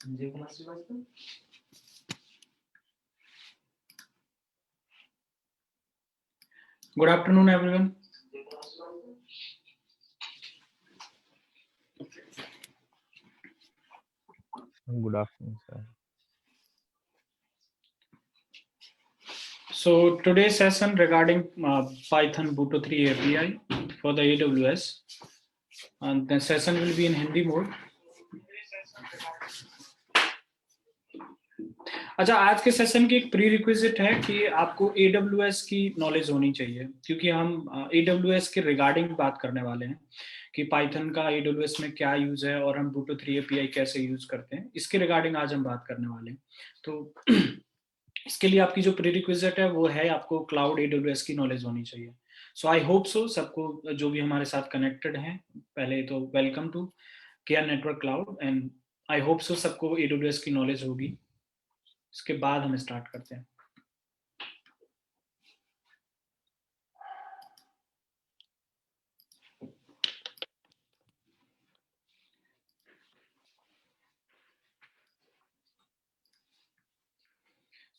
Good afternoon, everyone. Good afternoon, sir. So today's session regarding Python Buto 3 API for the AWS, and the session will be in Hindi mode. अच्छा, आज के session की एक pre requisite है कि आपको AWS की knowledge होनी चाहिए, क्योंकि हम AWS के रिगार्डिंग बात करने वाले हैं कि पाइथन का AWS में क्या यूज है और हम Buto 3 API कैसे यूज करते हैं, इसके रिगार्डिंग आज हम बात करने वाले हैं। तो इसके लिए आपकी जो प्री रिक्विजिट है वो है आपको क्लाउड AWS की नॉलेज होनी चाहिए। सो आई होप सो सबको जो भी हमारे साथ कनेक्टेड हैं, पहले तो welcome to care network cloud, and I hope so सबको AWS की नॉलेज होगी। इसके बाद हम स्टार्ट करते हैं।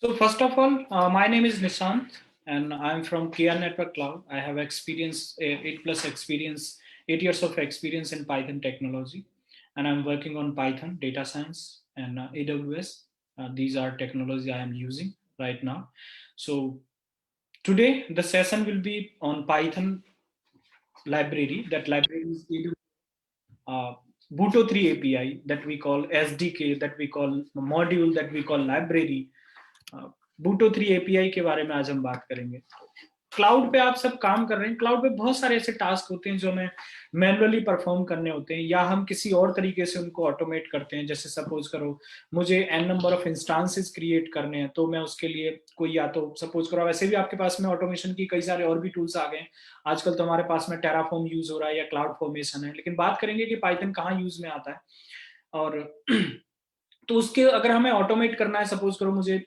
So first of all, my name is Nishant and I'm from Kia Network Cloud. I have experience, 8 years of experience in Python technology, and I'm working on Python, data science, and AWS. These are technology I am using right now. So today the session will be on Python library. That library is Buto 3 API that we call SDK, that we call module, that we call library. Buto 3 API के बारे में आज हम बात करेंगे। Cloud पे आप सब काम कर रहे हैं, क्लाउड पे बहुत सारे ऐसे टास्क होते हैं जो हमें मैनुअली परफॉर्म करने होते हैं या हम किसी और तरीके से उनको ऑटोमेट करते हैं। जैसे सपोज करो मुझे n number of instances create करने हैं, तो मैं उसके लिए कोई, या तो सपोज करो वैसे भी आपके पास में ऑटोमेशन की कई सारे और भी टूल्स आ गए हैं आजकल, तो हमारे पास में टेराफॉर्म यूज हो रहा है या क्लाउड फॉर्मेशन है, लेकिन बात करेंगे कि पाइथन कहाँ यूज में आता है। और तो उसके अगर हमें ऑटोमेट करना है, सपोज करो मुझे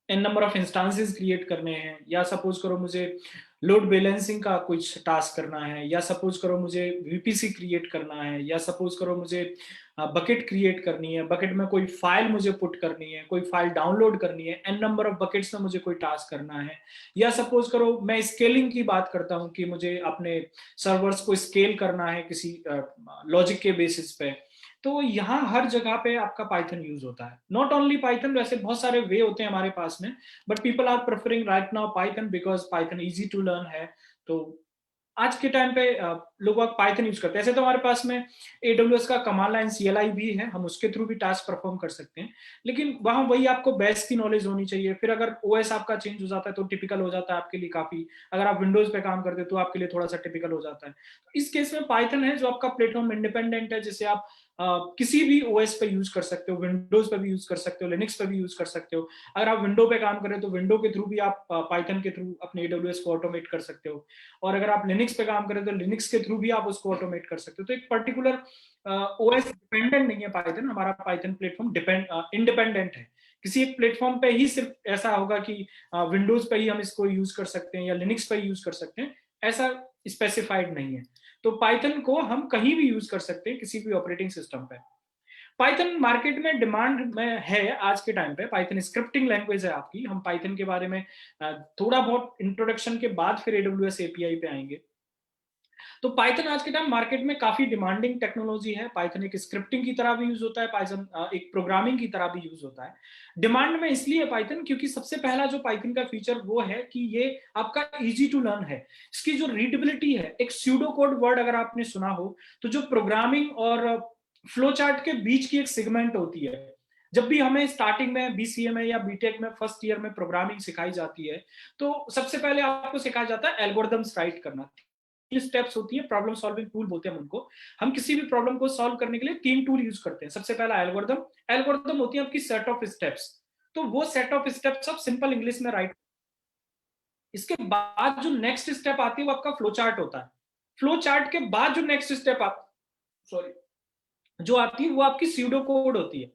n number of instances create करने हैं, या सपोज करो मुझे लोड बैलेंसिंग का कुछ टास्क करना है, या सपोज करो मुझे VPC क्रिएट करना है, या सपोज करो मुझे बकेट क्रिएट करनी है, बकेट में कोई फाइल मुझे पुट करनी है, कोई फाइल डाउनलोड करनी है, n नंबर ऑफ बकेट्स में मुझे कोई टास्क करना है, या सपोज करो मैं स्केलिंग की बात करता हूँ कि मुझे अपने सर्वर्स को स्केल करना है किसी लॉजिक के बेसिस पे, तो यहाँ हर जगह पे आपका पाइथन यूज होता है। नॉट ओनली पाइथन, वैसे बहुत सारे वे होते हैं हमारे पास में, but people are preferring right now Python because Python easy to learn है। तो आज के टाइम पे लोग पाइथन यूज करते हैं। ऐसे तो हमारे पास में AWS का कमांड लाइन CLI भी है, हम उसके थ्रू भी टास्क परफॉर्म कर सकते हैं, लेकिन वहां वही आपको बेस की नॉलेज होनी चाहिए। फिर अगर OS आपका चेंज हो जाता है तो टिपिकल हो जाता है आपके लिए काफी। अगर आप विंडोज पे काम करते हैं तो आपके लिए थोड़ा सा टिपिकल हो जाता है। तो इस केस में पाइथन है जो आपका प्लेटफॉर्म इंडिपेंडेंट है, जिसे आप किसी भी OS पे यूज कर सकते हो, विंडोज पे भी यूज कर सकते हो, लिनक्स पे भी यूज कर सकते हो। अगर आप विंडो पे काम कर रहे हो तो विंडो के थ्रू भी आप पाइथन के थ्रू अपने AWS को ऑटोमेट कर सकते हो, और अगर आप लिनक्स पे काम करें तो लिनक्स के थ्रू भी आप उसको ऑटोमेट कर सकते हो। तो एक पर्टिकुलर OS डिपेंडेंट नहीं है पाइथन, हमारा पाइथन प्लेटफॉर्म इंडिपेंडेंट है। किसी एक प्लेटफॉर्म पे ही सिर्फ ऐसा होगा कि विंडोज पे ही हम इसको यूज कर सकते हैं या लिनक्स पे यूज कर सकते हैं, ऐसा स्पेसिफाइड नहीं है। तो पाइथन को हम कहीं भी यूज कर सकते हैं, किसी भी ऑपरेटिंग सिस्टम पे। पाइथन मार्केट में डिमांड में है आज के टाइम पे। पाइथन स्क्रिप्टिंग लैंग्वेज है आपकी। हम पाइथन के बारे में थोड़ा बहुत इंट्रोडक्शन के बाद फिर AWS API पे आएंगे। तो पाइथन आज के टाइम मार्केट में काफी डिमांडिंग टेक्नोलॉजी है। पाइथन एक स्क्रिप्टिंग की तरह भी यूज होता है, पाइथन एक प्रोग्रामिंग की तरह भी यूज होता है। डिमांड में इसलिए पाइथन क्योंकि सबसे पहला जो पाइथन का फीचर वो है कि ये आपका इजी टू लर्न है। इसकी जो रीडेबिलिटी है, एक स्यूडो कोड वर्ड अगर आपने सुना हो, तो जो प्रोग्रामिंग और फ्लो चार्ट के बीच की एक सेगमेंट होती है। जब भी हमें स्टार्टिंग में BCA में या बीटेक में फर्स्ट ईयर में प्रोग्रामिंग सिखाई जाती है, तो सबसे पहले आपको सिखाया जाता है एल्गोरिथम्स राइट करना। स्टेप्स होती है, प्रॉब्लम सॉल्विंग टूल बोलते हैं हम उनको। हम किसी भी प्रॉब्लम को सॉल्व करने के लिए 3 टूल यूज करते हैं। सबसे पहला एल्गोरिथम होती है आपकी सेट ऑफ स्टेप्स। तो वो सेट ऑफ स्टेप्स आप सिंपल इंग्लिश में राइट। इसके बाद जो नेक्स्ट स्टेप आती है वो आपका फ्लो चार्ट होता है। फ्लो चार्ट के बाद जो नेक्स्ट स्टेप जो आती है वो आपकी स्यूडो कोड होती है।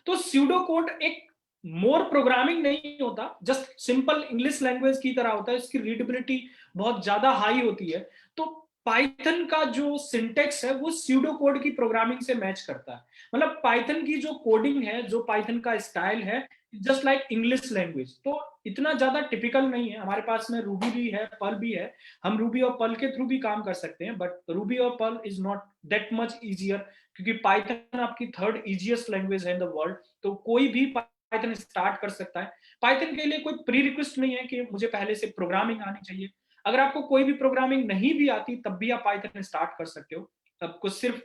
तो स्यूडो कोड एक मोर प्रोग्रामिंग नहीं होता, जस्ट सिंपल इंग्लिश लैंग्वेज की तरह होता है। इसकी रीडेबिलिटी बहुत ज्यादा हाई होती है। तो पाइथन का जो सिंटेक्स है वो स्यूडो कोड की प्रोग्रामिंग से मैच करता है। मतलब पाइथन की जो कोडिंग है, जो पाइथन का स्टाइल है, जस्ट लाइक इंग्लिश लैंग्वेज, तो इतना ज्यादा टिपिकल नहीं है। हमारे पास में रूबी भी है, पर्ल भी है, हम रूबी और पर्ल के थ्रू भी काम कर सकते हैं, बट रूबी और Perl is not that much easier, क्योंकि पाइथन आपकी थर्ड इजिएस्ट लैंग्वेज है इन द वर्ल्ड। तो कोई भी पाइथन स्टार्ट कर सकता है। पाइथन के लिए कोई प्री रिक्वेस्ट नहीं है कि मुझे पहले से प्रोग्रामिंग आनी चाहिए। अगर आपको कोई भी प्रोग्रामिंग नहीं भी आती तब भी आप पाइथन स्टार्ट कर सकते हो। आपको सिर्फ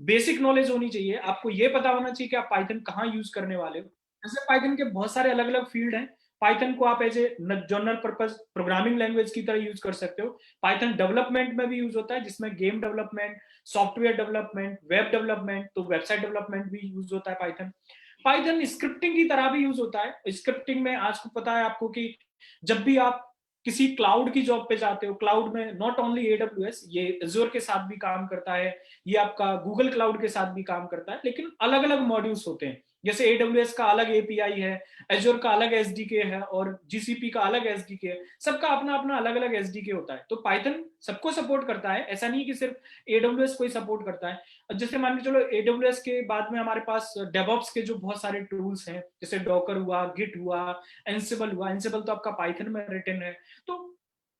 बेसिक नॉलेज होनी चाहिए। आपको ये पता होना चाहिए कि आप पाइथन कहाँ यूज करने वाले हो। जैसे पाइथन के बहुत सारे अलग अलग फील्ड हैं। पाइथन को आप as a general purpose programming language की तरह यूज कर सकते हो। पाइथन डेवलपमेंट में भी यूज होता है, जिसमें game development, software development, web development, तो वेबसाइट डेवलपमेंट भी यूज होता है पाइथन। पाइथन स्क्रिप्टिंग की तरह भी यूज होता है। स्क्रिप्टिंग में आज को पता है आपको कि जब भी आप किसी क्लाउड की जॉब पे जाते हो, क्लाउड में नॉट ओनली एडब्ल्यूएस, ये एज्योर के साथ भी काम करता है, ये आपका गूगल क्लाउड के साथ भी काम करता है, लेकिन अलग अलग मॉड्यूल्स होते हैं। जैसे एडब्ल्यूएस का अलग एपीआई है, एज्योर का अलग एसडीके है, और जीसीपी का अलग एसडीके है। सबका अपना अपना अलग अलग एसडीके होता है। तो पाइथन सबको सपोर्ट करता है, ऐसा नहीं कि सिर्फ एडब्ल्यूएस को ही सपोर्ट करता है। जैसे मान के चलो एडब्ल्यूएस के बाद में हमारे पास डेवऑप्स के जो बहुत सारे टूल्स हैं, जैसे डॉकर हुआ, गिट हुआ, एंसिबल हुआ। एंसिबल तो आपका पाइथन में रिटन है। तो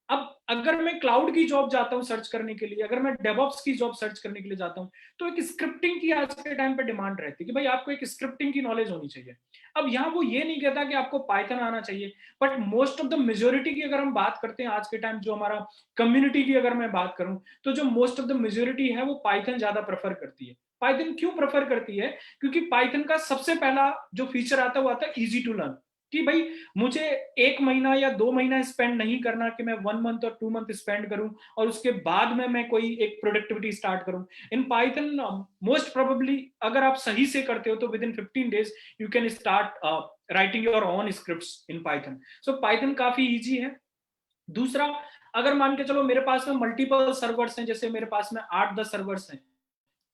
अब अगर मैं क्लाउड की जॉब जाता हूं सर्च करने के लिए, अगर मैं डेवऑप्स की जॉब सर्च करने के लिए जाता हूं, तो एक स्क्रिप्टिंग की आज के टाइम पे डिमांड रहती है कि भाई आपको एक स्क्रिप्टिंग की नॉलेज होनी चाहिए। अब यहाँ वो ये नहीं कहता कि आपको पाइथन आना चाहिए, but most of the majority की अगर हम बात करते हैं आज के टाइम, जो हमारा कम्युनिटी की अगर मैं बात करूं, तो जो मोस्ट ऑफ द मेजोरिटी है वो पाइथन ज्यादा प्रेफर करती है। पाइथन क्यों प्रेफर करती है? क्योंकि पाइथन का सबसे पहला जो फीचर आता है वो आता है इजी टू लर्न। कि भाई मुझे 1 महीना या 2 महीना स्पेंड नहीं करना कि मैं 1 मंथ और 2 मंथ स्पेंड करूं और उसके बाद में मैं कोई एक प्रोडक्टिविटी स्टार्ट करूं। इन पाइथन मोस्ट प्रोबेबली अगर आप सही से करते हो तो with in 15 days you can start writing your own scripts in Python. So Python काफी इजी है। दूसरा, अगर मान के चलो मेरे पास में मल्टीपल सर्वर्स हैं, जैसे मेरे पास में 8-10 सर्वर्स हैं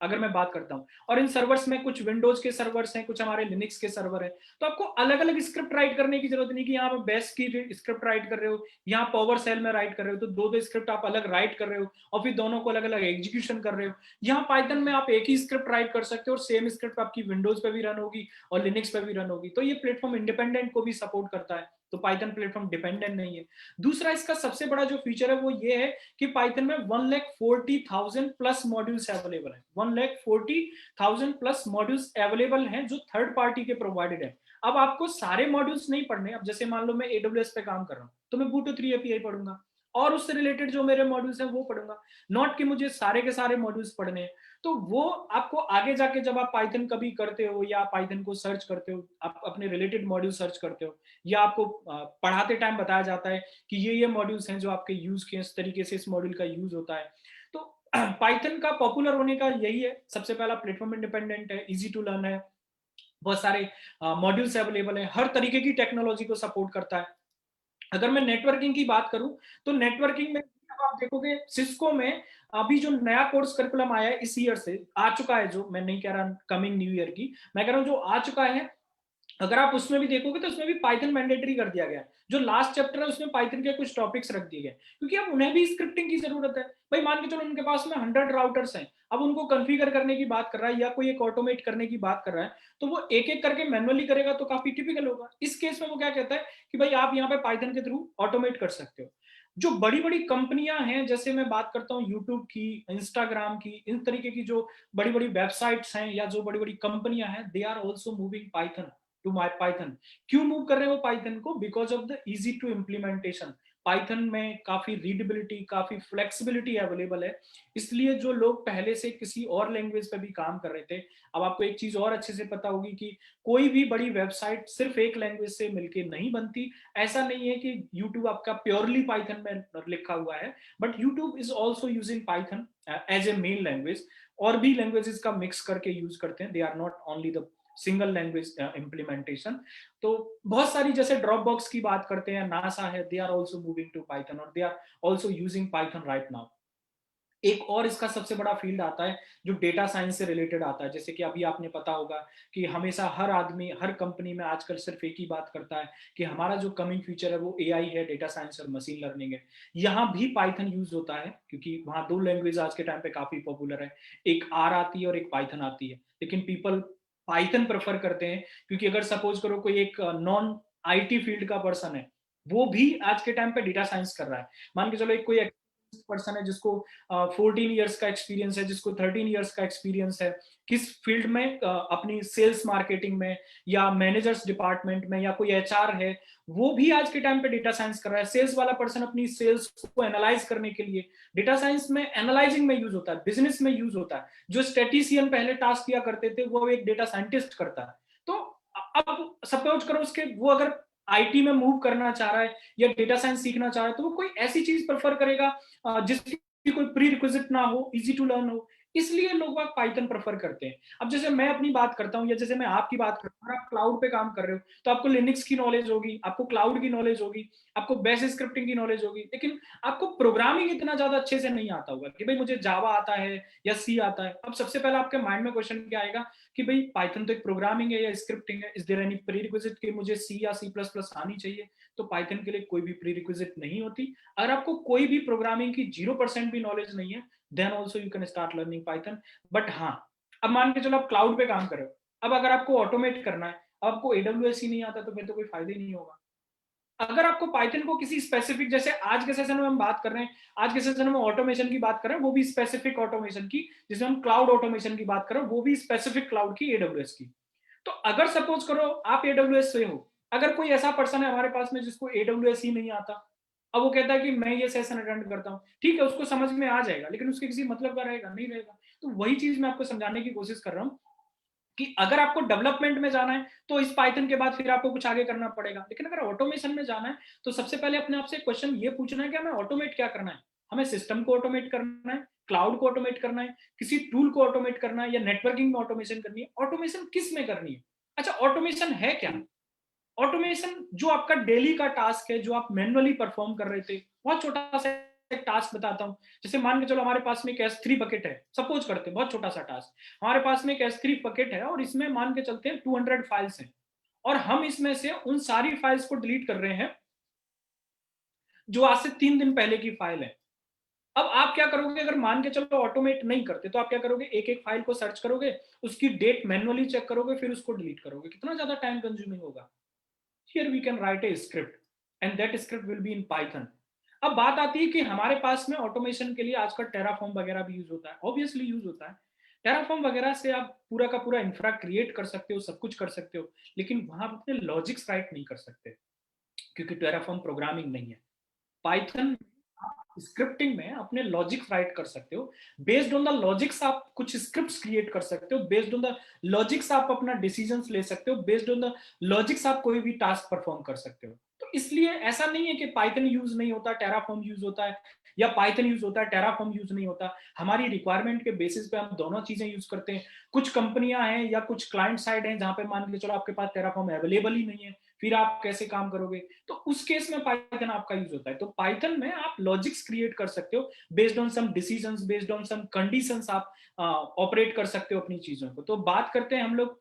अगर मैं बात करता हूं, और इन सर्वर्स में कुछ विंडोज के सर्वर्स हैं, कुछ हमारे लिनक्स के सर्वर हैं, तो आपको अलग अलग स्क्रिप्ट राइट करने की जरूरत नहीं कि यहाँ पे बेस की स्क्रिप्ट राइट कर रहे हो, यहाँ पावर सेल में राइट कर रहे हो, तो दो दो स्क्रिप्ट आप अलग राइट कर रहे हो और फिर दोनों को अलग अलग एग्जीक्यूशन कर रहे हो। यहाँ पाइथन में आप एक ही स्क्रिप्ट राइट कर सकते हो और सेम स्क्रिप्ट आपकी विंडोज पे भी रन होगी और लिनक्स पे भी रन होगी। तो ये प्लेटफॉर्म इंडिपेंडेंट को भी सपोर्ट करता है, तो पाइथन प्लेटफॉर्म डिपेंडेंट नहीं है। दूसरा, इसका सबसे बड़ा जो फीचर है वो ये है कि पाइथन में 1,40,000 प्लस मॉड्यूल्स अवेलेबल है। 1,40,000 प्लस मॉड्यूल्स अवेलेबल हैं जो थर्ड पार्टी के प्रोवाइडेड है। अब आपको सारे मॉड्यूल्स नहीं पढ़ने। अब जैसे मान लो मैं एडब्ल्यूएस पे काम कर रहा हूँ, तो मैं बूटो 3 एपीआई पढ़ूंगा और उससे रिलेटेड जो मेरे मॉड्यूल्स हैं वो पढ़ूंगा, नॉट कि मुझे सारे के सारे मॉड्यूल्स पढ़ने हैं। तो वो आपको आगे जाके जब आप पाइथन कभी करते हो या पाइथन को सर्च करते हो, आप अपने रिलेटेड मॉड्यूल सर्च करते हो, या आपको पढ़ाते टाइम बताया जाता है कि ये मॉड्यूल्स हैं जो आपके यूज के इस तरीके से इस मॉड्यूल का यूज होता है। तो पाइथन का पॉपुलर होने का यही है, सबसे पहला प्लेटफॉर्म इंडिपेंडेंट है, इजी टू लर्न है, बहुत सारे मॉड्यूल्स अवेलेबल है, हर तरीके की टेक्नोलॉजी को सपोर्ट करता है। अगर मैं नेटवर्किंग की बात करूं, तो नेटवर्किंग में अब आप देखोगे सिस्को में अभी जो नया कोर्स करिकुलम आया है इस ईयर से आ चुका है, जो मैं नहीं कह रहा कमिंग न्यू ईयर की, मैं कह रहा हूं जो आ चुका है, अगर आप उसमें भी देखोगे तो उसमें भी पाइथन मैंडेटरी कर दिया गया है। जो लास्ट चैप्टर है उसमें पाइथन के कुछ टॉपिक्स रख दिए गए, क्योंकि अब उन्हें भी स्क्रिप्टिंग की जरूरत है। भाई मान के चलो उनके पास में 100 राउटर्स हैं, अब उनको कॉन्फ़िगर करने की बात कर रहा है या कोई एक ऑटोमेट करने की बात कर रहा है, तो वो एक एक करके मैनुअली करेगा तो काफी टिपिकल होगा। इस केस में वो क्या कहता है कि भाई आप यहाँ पे पाइथन के थ्रू ऑटोमेट कर सकते हो। जो बड़ी बड़ी कंपनियां हैं, जैसे मैं बात करता हूँ यूट्यूब की, इंस्टाग्राम की, इन तरीके की जो बड़ी बड़ी वेबसाइट्स हैं या जो बड़ी बड़ी कंपनियां हैं, they are also moving Python to my Python. क्यों मूव कर रहे हो पाइथन को? Because of the easy to implementation. Python में काफी रीडेबिलिटी, काफी फ्लेक्सिबिलिटी अवेलेबल है, इसलिए जो लोग पहले से किसी और लैंग्वेज पे भी काम कर रहे थे, अब आपको एक चीज और अच्छे से पता होगी कि कोई भी बड़ी वेबसाइट सिर्फ एक लैंग्वेज से मिलके नहीं बनती। ऐसा नहीं है कि यूट्यूब आपका प्योरली पाइथन में लिखा हुआ है, but YouTube is also using Python as a main language. और भी लैंग्वेजेस का मिक्स करके यूज करते हैं, they are not only the single language implementation. तो बहुत सारी, जैसे ड्रॉप बॉक्स की बात करते हैं, नासा है, they are also moving to Python और they are also using Python right now. एक और इसका सबसे बड़ा फील्ड आता है जो डेटा साइंस से रिलेटेड आता है। जैसे कि अभी आपने पता होगा कि हमेशा हर आदमी हर कंपनी में आजकल सिर्फ एक ही बात करता है कि हमारा जो कमिंग फ्यूचर है वो एआई है, डेटा साइंस और मशीन लर्निंग है। यहाँ भी पाइथन यूज होता है क्योंकि वहाँ दो लैंग्वेज आज के टाइम पे काफी पॉपुलर है, एक आर आती है और एक पाइथन आती है। लेकिन पीपल पाइथन प्रेफर करते हैं क्योंकि अगर सपोज करो कोई एक नॉन आईटी फील्ड का पर्सन है, वो भी आज के टाइम पे डेटा साइंस कर रहा है। मान के चलो एक कोई पर्सन है जिसको 14 ईयर्स का एक्सपीरियंस है, जिसको 13 ईयर्स का एक्सपीरियंस है, किस फील्ड में, अपनी सेल्स मार्केटिंग में या मैनेजर्स डिपार्टमेंट में या कोई एचआर है, वो भी आज के टाइम पे डेटा साइंस कर रहा है। सेल्स वाला पर्सन अपनी सेल्स को एनालाइज करने के लिए डेटा साइंस में एनालाइजिंग में यूज होता है, बिजनेस में यूज होता है। जो स्टेटिशियन पहले टास्क किया करते थे वो एक डेटा साइंटिस्ट करता है। तो अब सपोज करो उसके वो अगर आईटी में मूव करना चाह रहा है या डेटा साइंस सीखना चाह रहा है तो वो कोई ऐसी चीज प्रेफर करेगा जिसकी कोई प्री रिक्विजिट ना हो, इजी टू लर्न हो। इसलिए लोग पाइथन प्रेफर करते हैं। अब जैसे मैं अपनी बात करता हूँ या जैसे मैं आपकी बात करता हूँ, आप क्लाउड पे काम कर रहे हो तो आपको लिनक्स की नॉलेज होगी, आपको क्लाउड की नॉलेज होगी, आपको बेस स्क्रिप्टिंग की नॉलेज होगी, लेकिन आपको प्रोग्रामिंग इतना ज्यादा अच्छे से नहीं आता होगा कि भाई मुझे जावा आता है या सी आता है। अब सबसे पहले आपके माइंड में क्वेश्चन क्या आएगा कि भाई पाइथन तो एक प्रोग्रामिंग है या स्क्रिप्टिंग है, is there any prerequisite कि मुझे सी या सी प्लस प्लस आनी चाहिए? तो पाइथन के लिए कोई भी प्री रिक्विजिट नहीं होती। अगर आपको कोई भी प्रोग्रामिंग की 0% भी नॉलेज नहीं है, then also you can start learning Python. But हाँ, अब मान के चलो आप क्लाउड पे काम कर रहे हो, अब अगर आपको ऑटोमेट करना है, आपको एडब्ल्यूएस ही नहीं आता तो फिर तो कोई फायदा ही नहीं होगा। अगर आपको पाइथन को किसी स्पेसिफिक, जैसे आज के सेशन में हम बात कर रहे हैं, आज के सेशन में ऑटोमेशन की बात कर रहे हैं, वो भी स्पेसिफिक ऑटोमेशन की, जिसमें हम क्लाउड ऑटोमेशन की बात कर रहे हैं, वो भी स्पेसिफिक क्लाउड की, एडब्ल्यूएस की। तो अगर सपोज करो आप एडब्ल्यूएस से हो, अगर कोई ऐसा पर्सन है हमारे पास में जिसको एडब्ल्यूएस ही नहीं आता, अब वो कहता है कि मैं ये सेशन अटेंड करता हूँ, ठीक है उसको समझ में आ जाएगा लेकिन उसके किसी मतलब का रहेगा नहीं रहेगा। तो वही चीज मैं आपको समझाने की कोशिश कर रहा हूँ कि अगर आपको डेवलपमेंट में जाना है तो इस पाइथन के बाद फिर आपको कुछ आगे करना पड़ेगा, लेकिन अगर ऑटोमेशन में जाना है तो सबसे पहले अपने आप से क्वेश्चन ये पूछना है कि हमें ऑटोमेट क्या करना है। हमें सिस्टम को ऑटोमेट करना है, क्लाउड को ऑटोमेट करना है, किसी टूल को ऑटोमेट करना है या नेटवर्किंग में ऑटोमेशन करनी है। ऑटोमेशन किस में करनी है? अच्छा, ऑटोमेशन है क्या? ऑटोमेशन जो आपका डेली का टास्क है, जो आप मैनुअली परफॉर्म कर रहे थे, बहुत छोटा सा एक टास्क बताता हूं। जैसे मान के चलो हमारे पास में एक S3 बकेट है, सपोज करते हैं, बहुत छोटा सा टास्क। हमारे पास में एक S3 बकेट है और इसमें मान के चलते हैं 200 फाइल्स हैं, और हम इसमें से उन सारी फाइल्स को डिलीट कर रहे हैं जो आज से 3 दिन पहले की फाइल है। अब आप क्या करोगे? अगर मान के चलो ऑटोमेट नहीं करते तो आप क्या करोगे? एक एक फाइल को सर्च करोगे, उसकी डेट मैनुअली चेक करोगे, फिर उसको डिलीट करोगे। कितना ज्यादा टाइम कंज्यूमिंग होगा। Here we can write a script and that script will be in Python. अब बात आती है कि हमारे पास में ऑटोमेशन के लिए आजकल टेराफॉर्म वगैरह भी यूज होता है, ऑब्वियसली यूज होता है। टेराफॉर्म वगैरह से आप पूरा का पूरा इंफ्रा क्रिएट कर सकते हो, सब कुछ कर सकते हो, लेकिन वहां आप अपने लॉजिक्स राइट नहीं कर सकते क्योंकि टेराफॉर्म प्रोग्रामिंग नहीं है। पाइथन स्क्रिप्टिंग में अपने लॉजिक्स राइट कर सकते हो, बेस्ड ऑन द लॉजिक्स आप कुछ स्क्रिप्ट्स क्रिएट कर सकते हो, बेस्ड ऑन द लॉजिक्स आप अपना डिसीजंस ले सकते हो, बेस्ड ऑन द लॉजिक्स आप कोई भी टास्क परफॉर्म कर सकते हो। तो इसलिए ऐसा नहीं है कि पाइथन यूज नहीं होता टेराफॉर्म यूज होता है, या पाइथन यूज होता है टेराफॉर्म यूज नहीं होता। हमारी रिक्वायरमेंट के बेसिस पे हम दोनों चीजें यूज करते हैं। कुछ कंपनियां हैं या कुछ क्लाइंट साइड हैं जहां पे मान के चलो आपके पास टेराफॉर्म अवेलेबल ही नहीं है, फिर आप कैसे काम करोगे? तो उस केस में पाइथन आपका यूज होता है। तो पाइथन में आप लॉजिक्स क्रिएट कर सकते हो, based on some decisions, based on some conditions आप ऑपरेट कर सकते हो अपनी चीजों को। तो बात करते हैं हम लोग,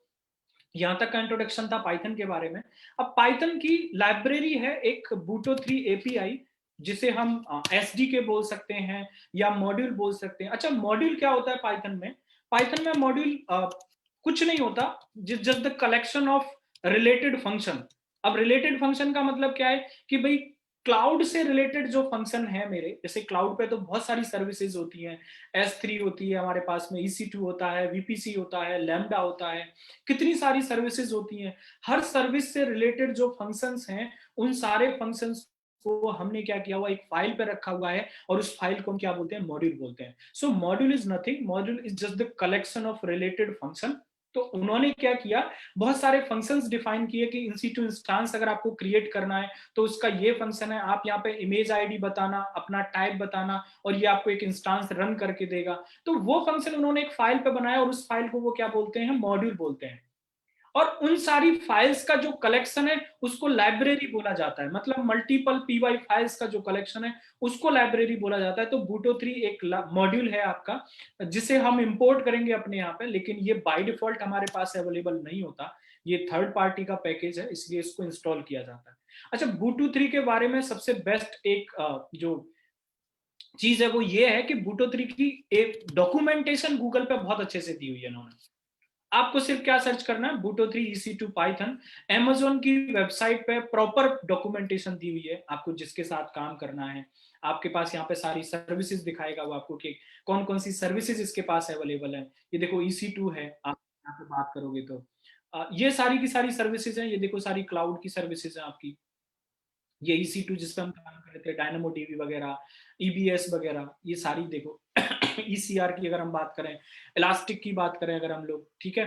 यहां तक का इंट्रोडक्शन था पाइथन के बारे में। अब पाइथन की लाइब्रेरी है एक बूटो 3 एपीआई, जिसे हम एसडीके बोल सकते हैं या मॉड्यूल बोल सकते हैं। अच्छा, मॉड्यूल क्या होता है पाइथन में? पाइथन में मॉड्यूल कुछ नहीं होता, just the collection of related function. अब रिलेटेड फंक्शन का मतलब क्या है कि भाई क्लाउड से रिलेटेड जो फंक्शन है मेरे, जैसे क्लाउड पे तो बहुत सारी सर्विसेज होती हैं, S3 होती है हमारे पास में, EC2 होता है, VPC होता है, लैम्डा होता है, कितनी सारी सर्विसेज होती हैं। हर सर्विस से रिलेटेड जो फंक्शंस हैं, उन सारे फंक्शंस को हमने क्या किया हुआ, एक फाइल पे रखा हुआ है, और उस फाइल को हम क्या बोलते हैं? मॉड्यूल बोलते हैं। So module is nothing, module is just the collection of related function. तो उन्होंने क्या किया, बहुत सारे फंक्शंस डिफाइन किए कि EC2 इंस्टांस अगर आपको क्रिएट करना है तो उसका ये फंक्शन है, आप यहाँ पे इमेज आईडी बताना, अपना टाइप बताना, और ये आपको एक इंस्टांस रन करके देगा। तो वो फंक्शन उन्होंने एक फाइल पे बनाया और उस फाइल को वो क्या बोलते हैं? मॉड्यूल बोलते हैं। और उन सारी फाइल्स का जो कलेक्शन है उसको लाइब्रेरी बोला जाता है, मतलब मल्टीपल पीवाई फाइल्स का जो कलेक्शन है उसको लाइब्रेरी बोला जाता है। तो बूटो 3 एक मॉड्यूल है आपका जिसे हम इंपोर्ट करेंगे अपने यहाँ पे, लेकिन ये बाय डिफॉल्ट हमारे पास अवेलेबल नहीं होता, ये थर्ड पार्टी का पैकेज है, इसलिए इसको इंस्टॉल किया जाता है। अच्छा, बूटो 3 के बारे में सबसे बेस्ट एक जो चीज है वो ये है कि बूटो 3 की एक डॉक्यूमेंटेशन गूगल पे बहुत अच्छे से दी हुई है इन्होंने। आपको सिर्फ क्या सर्च करना है, बूटो 3 EC2 पाइथन, अमेजोन की वेबसाइट पे प्रॉपर डॉक्यूमेंटेशन दी हुई है आपको जिसके साथ काम करना है। आपके पास यहाँ पे सारी सर्विसेज दिखाएगा वो आपको कि कौन कौन सी सर्विसेज इसके पास अवेलेबल है। ये देखो EC2 है, आप यहाँ पे बात करोगे तो ये सारी की सारी सर्विसेज हैं। ये देखो सारी क्लाउड की सर्विसेज हैं आपकी, ये EC2 जिस पे हम काम कर रहे थे, डायनामो डीबी वगैरह, EBS वगैरह, ये सारी देखो ECR की अगर हम बात करें, इलास्टिक की बात करें अगर हम लोग, ठीक है,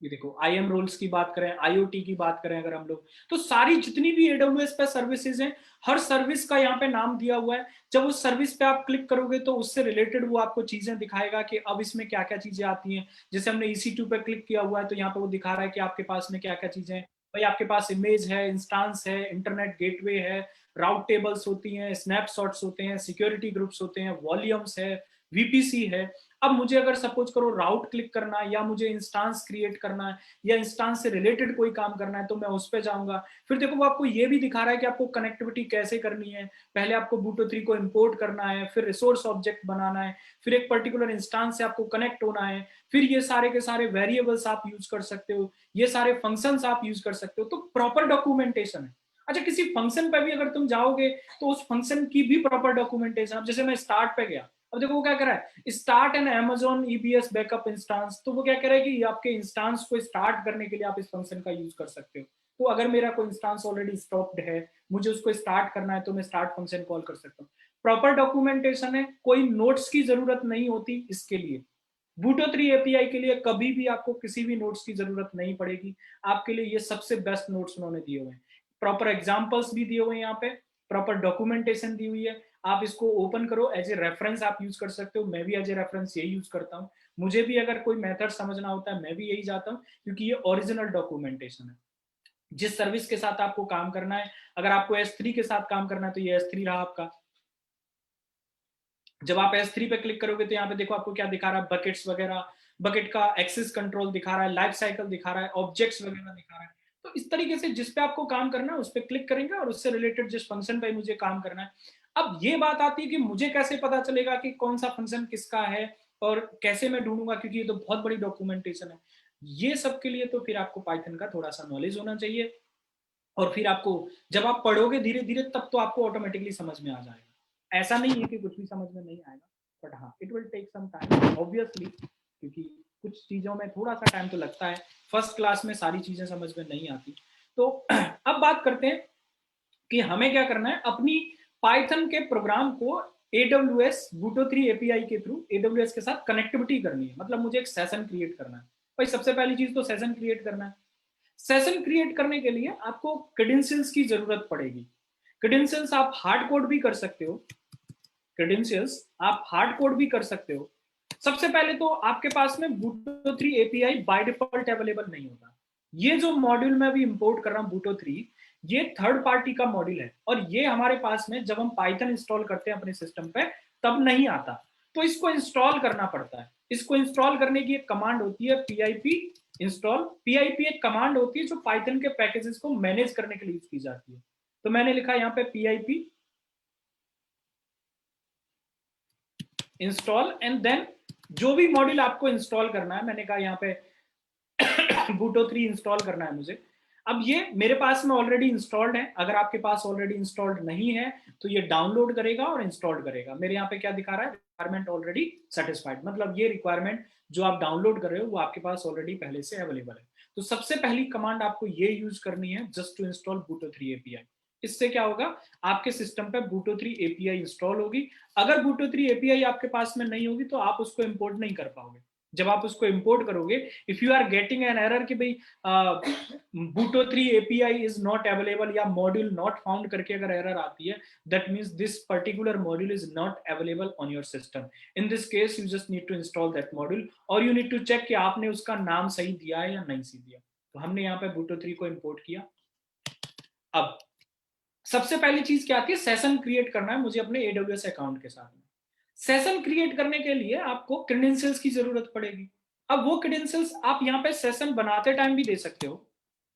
ये देखो IAM रोल्स की बात करें, IoT की बात करें अगर हम लोग, तो सारी जितनी भी AWS पे सर्विसेज हैं, हर सर्विस का यहाँ पे नाम दिया हुआ है। जब उस सर्विस पे आप क्लिक करोगे तो उससे रिलेटेड वो आपको चीजें दिखाएगा कि अब इसमें क्या क्या चीजें आती हैं। जैसे हमने EC2 पे क्लिक किया हुआ है तो यहाँ पे वो दिखा रहा है कि आपके पास में क्या क्या चीजें हैं। भाई आपके पास इमेज है, इंस्टांस है, इंटरनेट गेटवे है, राउट टेबल्स होती हैं, स्नैपशॉट्स होते हैं, सिक्योरिटी ग्रुप्स होते हैं, वॉल्यूम्स है, VPC है। अब मुझे अगर सपोज करो राउट क्लिक करना है या मुझे इंस्टांस क्रिएट करना है या इंस्टांस से रिलेटेड कोई काम करना है तो मैं उस पर जाऊंगा। फिर देखो वो आपको ये भी दिखा रहा है कि आपको कनेक्टिविटी कैसे करनी है। पहले आपको बूटो 3 को इंपोर्ट करना है, फिर रिसोर्स ऑब्जेक्ट बनाना है, फिर एक पर्टिकुलर इंस्टांस से आपको कनेक्ट होना है, फिर ये सारे के सारे वेरिएबल्स आप यूज कर सकते हो, ये सारे फंक्शंस आप यूज कर सकते हो। तो प्रॉपर डॉक्यूमेंटेशन है। अच्छा, किसी फंक्शन पे भी अगर तुम जाओगे तो उस फंक्शन की भी प्रॉपर डॉक्यूमेंटेशन। अब जैसे मैं स्टार्ट पे गया, अब देखो वो क्या कर रहा है, start an Amazon EBS backup instance, तो वो क्या कह रहा है कि आपके इंस्टांस को स्टार्ट करने के लिए आप इस फंक्शन का यूज कर सकते हो। तो अगर मेरा कोई इंस्टांस ऑलरेडी स्टॉप्ड है, मुझे उसको स्टार्ट करना है तो मैं स्टार्ट फंक्शन कॉल कर सकता हूँ। प्रॉपर डॉक्यूमेंटेशन है, कोई नोट्स की जरूरत नहीं होती इसके लिए। बूटो 3 API के लिए कभी भी आपको किसी भी नोट्स की जरूरत नहीं पड़ेगी। आपके लिए ये सबसे बेस्ट नोट्स उन्होंने दिए हुए हैं, प्रॉपर एग्जाम्पल्स भी दिए हुए हैं यहाँ पे, प्रॉपर डॉक्यूमेंटेशन दी हुई है। आप इसको ओपन करो, एज ए रेफरेंस आप यूज कर सकते हो। मैं भी एज ए रेफरेंस यही यूज करता हूँ। मुझे भी अगर कोई मेथड समझना होता है मैं भी यही जाता हूँ, क्योंकि ये ओरिजिनल डॉक्यूमेंटेशन है। जिस सर्विस के साथ आपको काम करना है, अगर आपको S3 के साथ काम करना है तो ये S3 रहा आपका। जब आप S3 पे क्लिक करोगे तो यहाँ पे देखो आपको क्या दिखा रहा है, बकेट्स वगैरह, बकेट का एक्सेस कंट्रोल दिखा रहा है, लाइफ साइकिल दिखा रहा है, ऑब्जेक्ट्स वगैरह दिखा रहा है। तो इस तरीके से जिस पे आपको काम करना है उस पर क्लिक करेंगे और उससे रिलेटेड जिस फंक्शन पे मुझे काम करना है। अब ये बात आती है कि मुझे कैसे पता चलेगा कि कौन सा फंक्शन किसका है और कैसे मैं ढूंढूंगा, क्योंकि ये तो बहुत बड़ी डॉक्यूमेंटेशन है। ये सब के लिए तो फिर आपको पाइथन का थोड़ा सा नॉलेज होना चाहिए, और फिर आपको जब आप पढ़ोगे धीरे धीरे तब तो आपको ऑटोमेटिकली समझ में आ जाएगा। ऐसा नहीं है कि कुछ भी समझ में नहीं आएगा, बट हाँ it will take some time obviously, क्योंकि कुछ चीजों में थोड़ा सा टाइम तो लगता है। फर्स्ट क्लास में सारी चीजें समझ में नहीं आती। तो अब बात करते हैं कि हमें क्या करना है, अपनी पाइथन के प्रोग्राम को AWS बूटो 3 API के थ्रू AWS के साथ कनेक्टिविटी करनी है। मतलब मुझे एक सेशन क्रिएट करना है। भाई सबसे पहली चीज तो सेशन क्रिएट करना है। सेशन क्रिएट करने के लिए आपको क्रेडेंशियल्स की जरूरत पड़ेगी। क्रेडेंशियल्स आप हार्ड कोड भी कर सकते हो, क्रेडेंशियल्स आप हार्ड कोड भी कर सकते हो। सबसे पहले तो आपके पास में बूटो 3 API बाय डिफॉल्ट अवेलेबल नहीं होता। ये जो मॉड्यूल मैं अभी इंपोर्ट कर रहा हूँ बूटो 3, ये थर्ड पार्टी का मॉड्यूल है और ये हमारे पास में जब हम पाइथन इंस्टॉल करते हैं अपने सिस्टम पे तब नहीं आता। तो इसको इंस्टॉल करना पड़ता है। इसको इंस्टॉल करने की एक कमांड होती है pip इंस्टॉल। pip एक कमांड होती है जो पाइथन के पैकेजेस को मैनेज करने के लिए यूज की जाती है। तो मैंने लिखा यहाँ पे pip इंस्टॉल एंड देन जो भी मॉड्यूल आपको इंस्टॉल करना है, मैंने कहा यहाँ पे बूटो 3 इंस्टॉल करना है मुझे। अब ये मेरे पास में ऑलरेडी इंस्टॉल्ड है। अगर आपके पास ऑलरेडी इंस्टॉल्ड नहीं है तो ये डाउनलोड करेगा और इंस्टॉल करेगा। मेरे यहाँ पे क्या दिखा रहा है, रिक्वायरमेंट ऑलरेडी सेटिस्फाइड, मतलब ये रिक्वायरमेंट जो आप डाउनलोड कर रहे हो वो आपके पास ऑलरेडी पहले से अवेलेबल है। तो सबसे पहली कमांड आपको ये यूज करनी है, जस्ट टू इंस्टॉल बूटो 3 API। इससे क्या होगा, आपके सिस्टम पे बूटो 3 API इंस्टॉल होगी। अगर बूटो 3 API आपके पास में नहीं होगी तो आप उसको इंपोर्ट नहीं कर पाओगे। जब आप उसको इंपोर्ट करोगे, if you are getting an error कि भाई boto 3 API is not available या मॉड्यूल नॉट फाउंड करके अगर एरर आती है, that means this particular module is not available on your system. In this case you just need to install that module, और you need to check कि आपने उसका नाम सही दिया है या नहीं सही दिया। तो हमने यहाँ पे बूटो 3 को इंपोर्ट किया। अब सबसे पहली चीज क्या आती है, सेशन क्रिएट करना है मुझे अपने AWS अकाउंट के साथ में। सेशन क्रिएट करने के लिए आपको क्रेडेंशियल्स की जरूरत पड़ेगी। अब वो क्रेडेंशियल्स आप यहाँ पे सेशन बनाते टाइम भी दे सकते हो।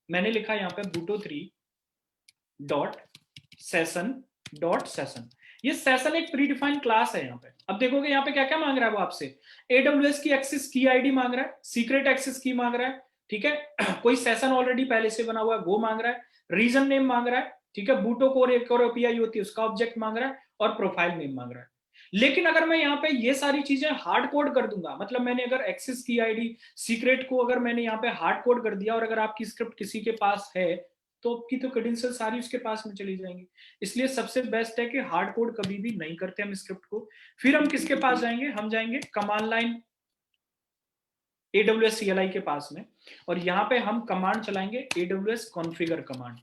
मैंने लिखा यहाँ पे booto3.session.session। ये सेशन एक प्रीडिफाइंड क्लास है यहाँ पे। अब देखोगे यहाँ पे क्या क्या मांग रहा है वो आपसे, AWS की एक्सेस की आईडी मांग रहा है, सीक्रेट एक्सेस की मांग रहा है, ठीक है कोई सेशन ऑलरेडी पहले से बना हुआ है वो मांग रहा है, रीजन नेम मांग रहा है, ठीक है, बूटो कोर एक और एपीआई होती है उसका ऑब्जेक्ट मांग रहा है, और प्रोफाइल नेम मांग रहा है। लेकिन अगर मैं यहाँ पे ये सारी चीजें हार्ड कोड कर दूंगा, मतलब मैंने अगर एक्सेस की आईडी सीक्रेट को अगर मैंने यहाँ पे हार्ड कोड कर दिया, और अगर आपकी स्क्रिप्ट किसी के पास है तो आपकी तो क्रेडेंशियल सारी उसके पास में चली जाएंगी। इसलिए सबसे बेस्ट है कि हार्ड कोड कभी भी नहीं करते हम स्क्रिप्ट को। फिर हम किसके पास जाएंगे, हम जाएंगे कमांड लाइन AWS CLI के पास में, और यहाँ पे हम कमांड चलाएंगे AWS कॉन्फ़िगर कमांड।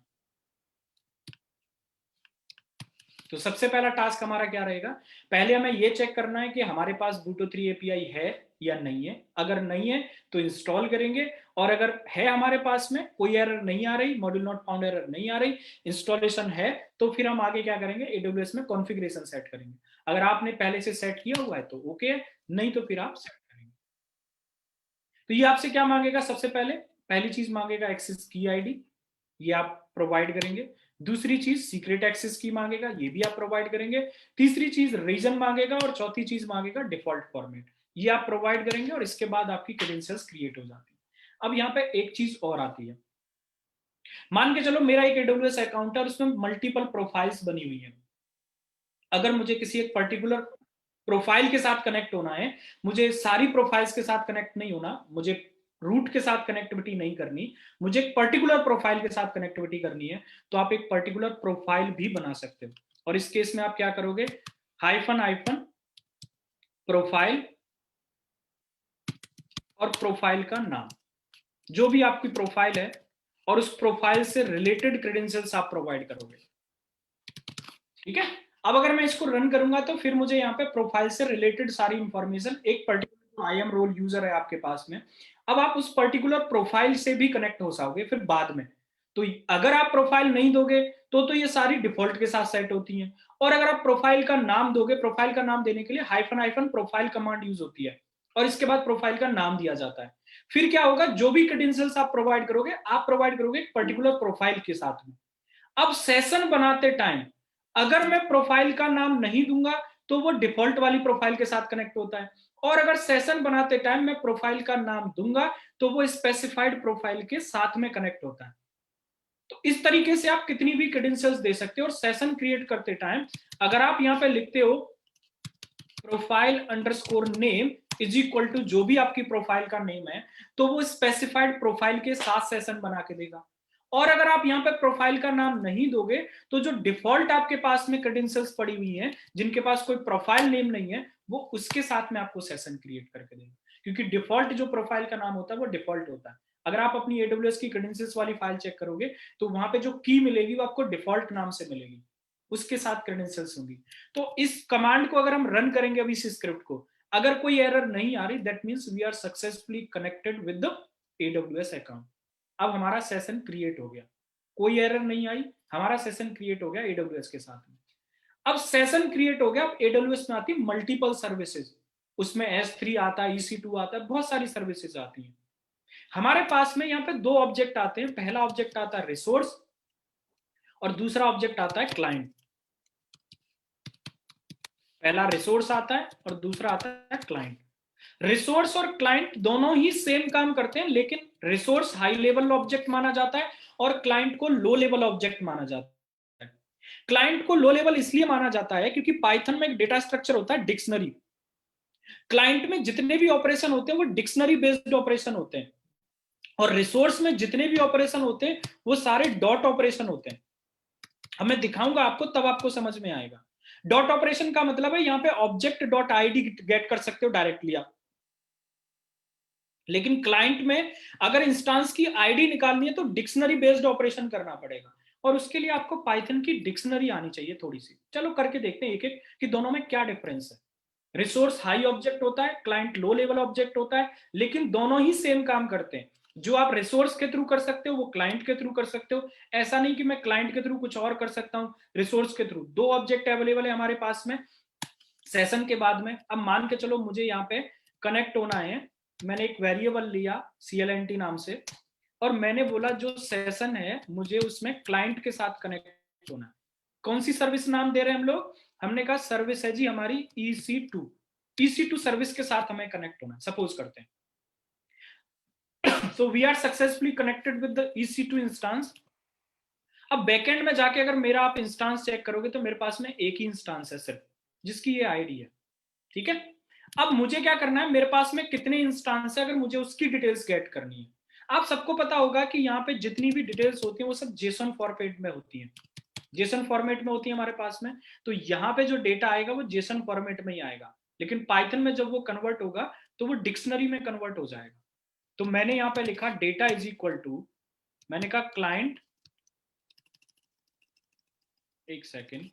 तो सबसे पहला टास्क हमारा क्या रहेगा, पहले हमें ये चेक करना है कि हमारे पास बूटो 3 एपीआई है या नहीं है। अगर नहीं है तो इंस्टॉल करेंगे, और अगर है हमारे पास में, कोई एरर नहीं आ रही, मॉड्यूल नॉट फाउंड एरर नहीं आ रही, इंस्टॉलेशन है, तो फिर हम आगे क्या करेंगे, AWS में कॉन्फ़िगरेशन सेट करेंगे। अगर आपने पहले से सेट किया हुआ है तो ओके है, नहीं तो फिर आप सेट करेंगे। तो ये आपसे क्या मांगेगा, सबसे पहले पहली चीज मांगेगा एक्सेस की आईडी, ये आप प्रोवाइड करेंगे। दूसरी चीज सीक्रेट एक्सेस की मांगेगा, ये भी आप प्रोवाइड करेंगे। तीसरी चीज रीजन मांगेगा, और चौथी चीज मांगेगा डिफॉल्ट फॉर्मेट, ये आप प्रोवाइड करेंगे, और इसके बाद आपकी क्रेडेंशियल्स क्रिएट हो जाती है। अब यहाँ पे एक चीज और आती है, मान के चलो मेरा एक AWS अकाउंट है और उसमें मल्टीपल प्रोफाइल्स बनी हुई है। अगर मुझे किसी एक पर्टिकुलर प्रोफाइल के साथ कनेक्ट होना है, मुझे सारी प्रोफाइल्स के साथ कनेक्ट नहीं होना, मुझे रूट के साथ कनेक्टिविटी नहीं करनी, मुझे एक पर्टिकुलर प्रोफाइल के साथ कनेक्टिविटी करनी है, तो आप एक पर्टिकुलर प्रोफाइल भी बना सकते हो। और इस केस में आप क्या करोगे, हाइफन हाइफन प्रोफाइल और प्रोफाइल का नाम, जो भी आपकी प्रोफाइल है और उस प्रोफाइल से रिलेटेड क्रेडेंशियल्स आप प्रोवाइड करोगे, ठीक है। अब अगर मैं इसको रन करूंगा तो फिर मुझे यहाँ पे प्रोफाइल से रिलेटेड सारी इंफॉर्मेशन, एक पर्टिकुलर IAM रोल यूजर है आपके पास में, अब आप उस पर्टिकुलर प्रोफाइल से भी कनेक्ट हो सकोगे फिर बाद में। तो अगर आप प्रोफाइल नहीं दोगे तो ये सारी डिफॉल्ट के साथ सेट होती हैं, और अगर आप प्रोफाइल का नाम दोगे, प्रोफाइल का नाम देने के लिए hyphen hyphen profile command use होती है, और इसके बाद प्रोफाइल का नाम दिया जाता है। फिर क्या होगा, जो भी क्रेडेंशियल्स आप प्रोवाइड करोगे एक पर्टिकुलर प्रोफाइल के साथ में। अब सेशन बनाते टाइम अगर मैं प्रोफाइल का नाम नहीं दूंगा तो वो डिफॉल्ट वाली प्रोफाइल के साथ कनेक्ट होता है, और अगर सेशन बनाते टाइम मैं प्रोफाइल का नाम दूंगा तो वो स्पेसिफाइड प्रोफाइल के साथ में कनेक्ट होता है। तो इस तरीके से आप कितनी भी क्रेडेंशियल्स दे सकते हो। और सेशन क्रिएट करते टाइम अगर आप यहां पे लिखते हो profile underscore name is equal to जो भी आपकी प्रोफाइल का नेम है, तो वो स्पेसिफाइड प्रोफाइल के साथ सेशन बना के देगा। और अगर आप यहाँ पे प्रोफाइल का नाम नहीं दोगे तो जो डिफॉल्ट आपके पास में क्रेडेंशियल्स पड़ी हुई हैं, जिनके पास कोई प्रोफाइल नेम नहीं है, वो उसके साथ में आपको सेशन क्रिएट करके देगा, क्योंकि डिफॉल्ट जो प्रोफाइल का नाम होता है वो डिफॉल्ट होता है। अगर आप अपनी AWS की क्रेडेंशियल्स वाली फाइल चेक करोगे तो वहां पे जो की मिलेगी वो आपको डिफॉल्ट नाम से मिलेगी, उसके साथ क्रेडेंशियल्स होंगी। तो इस कमांड को अगर हम रन करेंगे अभी इस स्क्रिप्ट को, अगर कोई एरर नहीं आ रही, that means we are successfully connected with the AWS account. अब हमारा सेशन क्रिएट हो गया, कोई एरर नहीं आई, हमारा सेशन क्रिएट हो गया AWS के साथ में। अब सेशन क्रिएट हो गया, अब AWS में आती है मल्टीपल सर्विसेज, उसमें S3 आता है, EC2 आता है, बहुत सारी सर्विसेज आती हैं। हमारे पास में यहाँ पे दो ऑब्जेक्ट आते हैं, पहला ऑब्जेक्ट आता है रिसोर्स और दूसरा ऑब्जेक्ट आता है क्लाइंट। पहला रिसोर्स आता है और दूसरा आता है क्लाइंट। रिसोर्स और क्लाइंट दोनों ही सेम काम करते हैं, लेकिन रिसोर्स हाई लेवल ऑब्जेक्ट माना जाता है और क्लाइंट को लो लेवल ऑब्जेक्ट माना जाता है। क्लाइंट को लो लेवल इसलिए माना जाता है क्योंकि पाइथन में एक डेटा स्ट्रक्चर होता है डिक्शनरी। क्लाइंट में जितने भी ऑपरेशन होते हैं वो डिक्शनरी बेस्ड ऑपरेशन होते हैं, और रिसोर्स में जितने भी ऑपरेशन होते हैं वो सारे डॉट ऑपरेशन होते हैं। अब मैं दिखाऊंगा आपको, तब आपको समझ में आएगा। डॉट ऑपरेशन का मतलब है यहाँ पे ऑब्जेक्ट डॉट आईडी गेट कर सकते हो डायरेक्टली आप, लेकिन क्लाइंट में अगर इंस्टांस की आईडी निकालनी है तो डिक्शनरी बेस्ड ऑपरेशन करना पड़ेगा, और उसके लिए आपको पाइथन की डिक्शनरी आनी चाहिए थोड़ी सी। चलो करके देखते हैं एक एक कि दोनों में क्या डिफरेंस है। रिसोर्स हाई ऑब्जेक्ट होता है, क्लाइंट लो लेवल ऑब्जेक्ट होता है, लेकिन दोनों ही सेम काम करते हैं। जो आप रिसोर्स के थ्रू कर सकते हो वो क्लाइंट के थ्रू कर सकते हो। ऐसा नहीं कि मैं क्लाइंट के थ्रू कुछ और कर सकता हूं रिसोर्स के थ्रू। दो ऑब्जेक्ट अवेलेबल है हमारे पास में सेशन के बाद में। अब मान के चलो मुझे यहाँ पे कनेक्ट होना है, मैंने एक वेरिएबल लिया CLNT नाम से, और मैंने बोला जो सेशन है मुझे उसमें क्लाइंट के साथ कनेक्ट होना है। कौन सी सर्विस नाम दे रहे हैं हम लोग? हमने कहा सर्विस है जी हमारी EC2 सर्विस के साथ हमें कनेक्ट होना है, सपोज करते हैं। So we are successfully connected with the EC2 instance. अब बैकएंड में जाके अगर मेरा आप इंस्टांस चेक करोगे तो मेरे पास में एक ही इंस्टांस है सिर्फ, जिसकी ये आईडी है। ठीक है, अब मुझे क्या करना है, मेरे पास में कितने इंस्टांस है, अगर मुझे उसकी डिटेल्स गेट करनी है। आप सबको पता होगा कि यहाँ पे जितनी भी डिटेल्स होती हैं वो सब जेसन फॉर्मेट में होती हैं, जेसन फॉर्मेट में होती है हमारे पास में। तो यहाँ पे जो डेटा आएगा वो जेसन फॉर्मेट में ही आएगा, लेकिन पाइथन में जब वो कन्वर्ट होगा तो वो डिक्शनरी में कन्वर्ट हो जाएगा। तो मैंने यहाँ पे लिखा डेटा इज इक्वल टू, मैंने कहा क्लाइंट, एक सेकेंड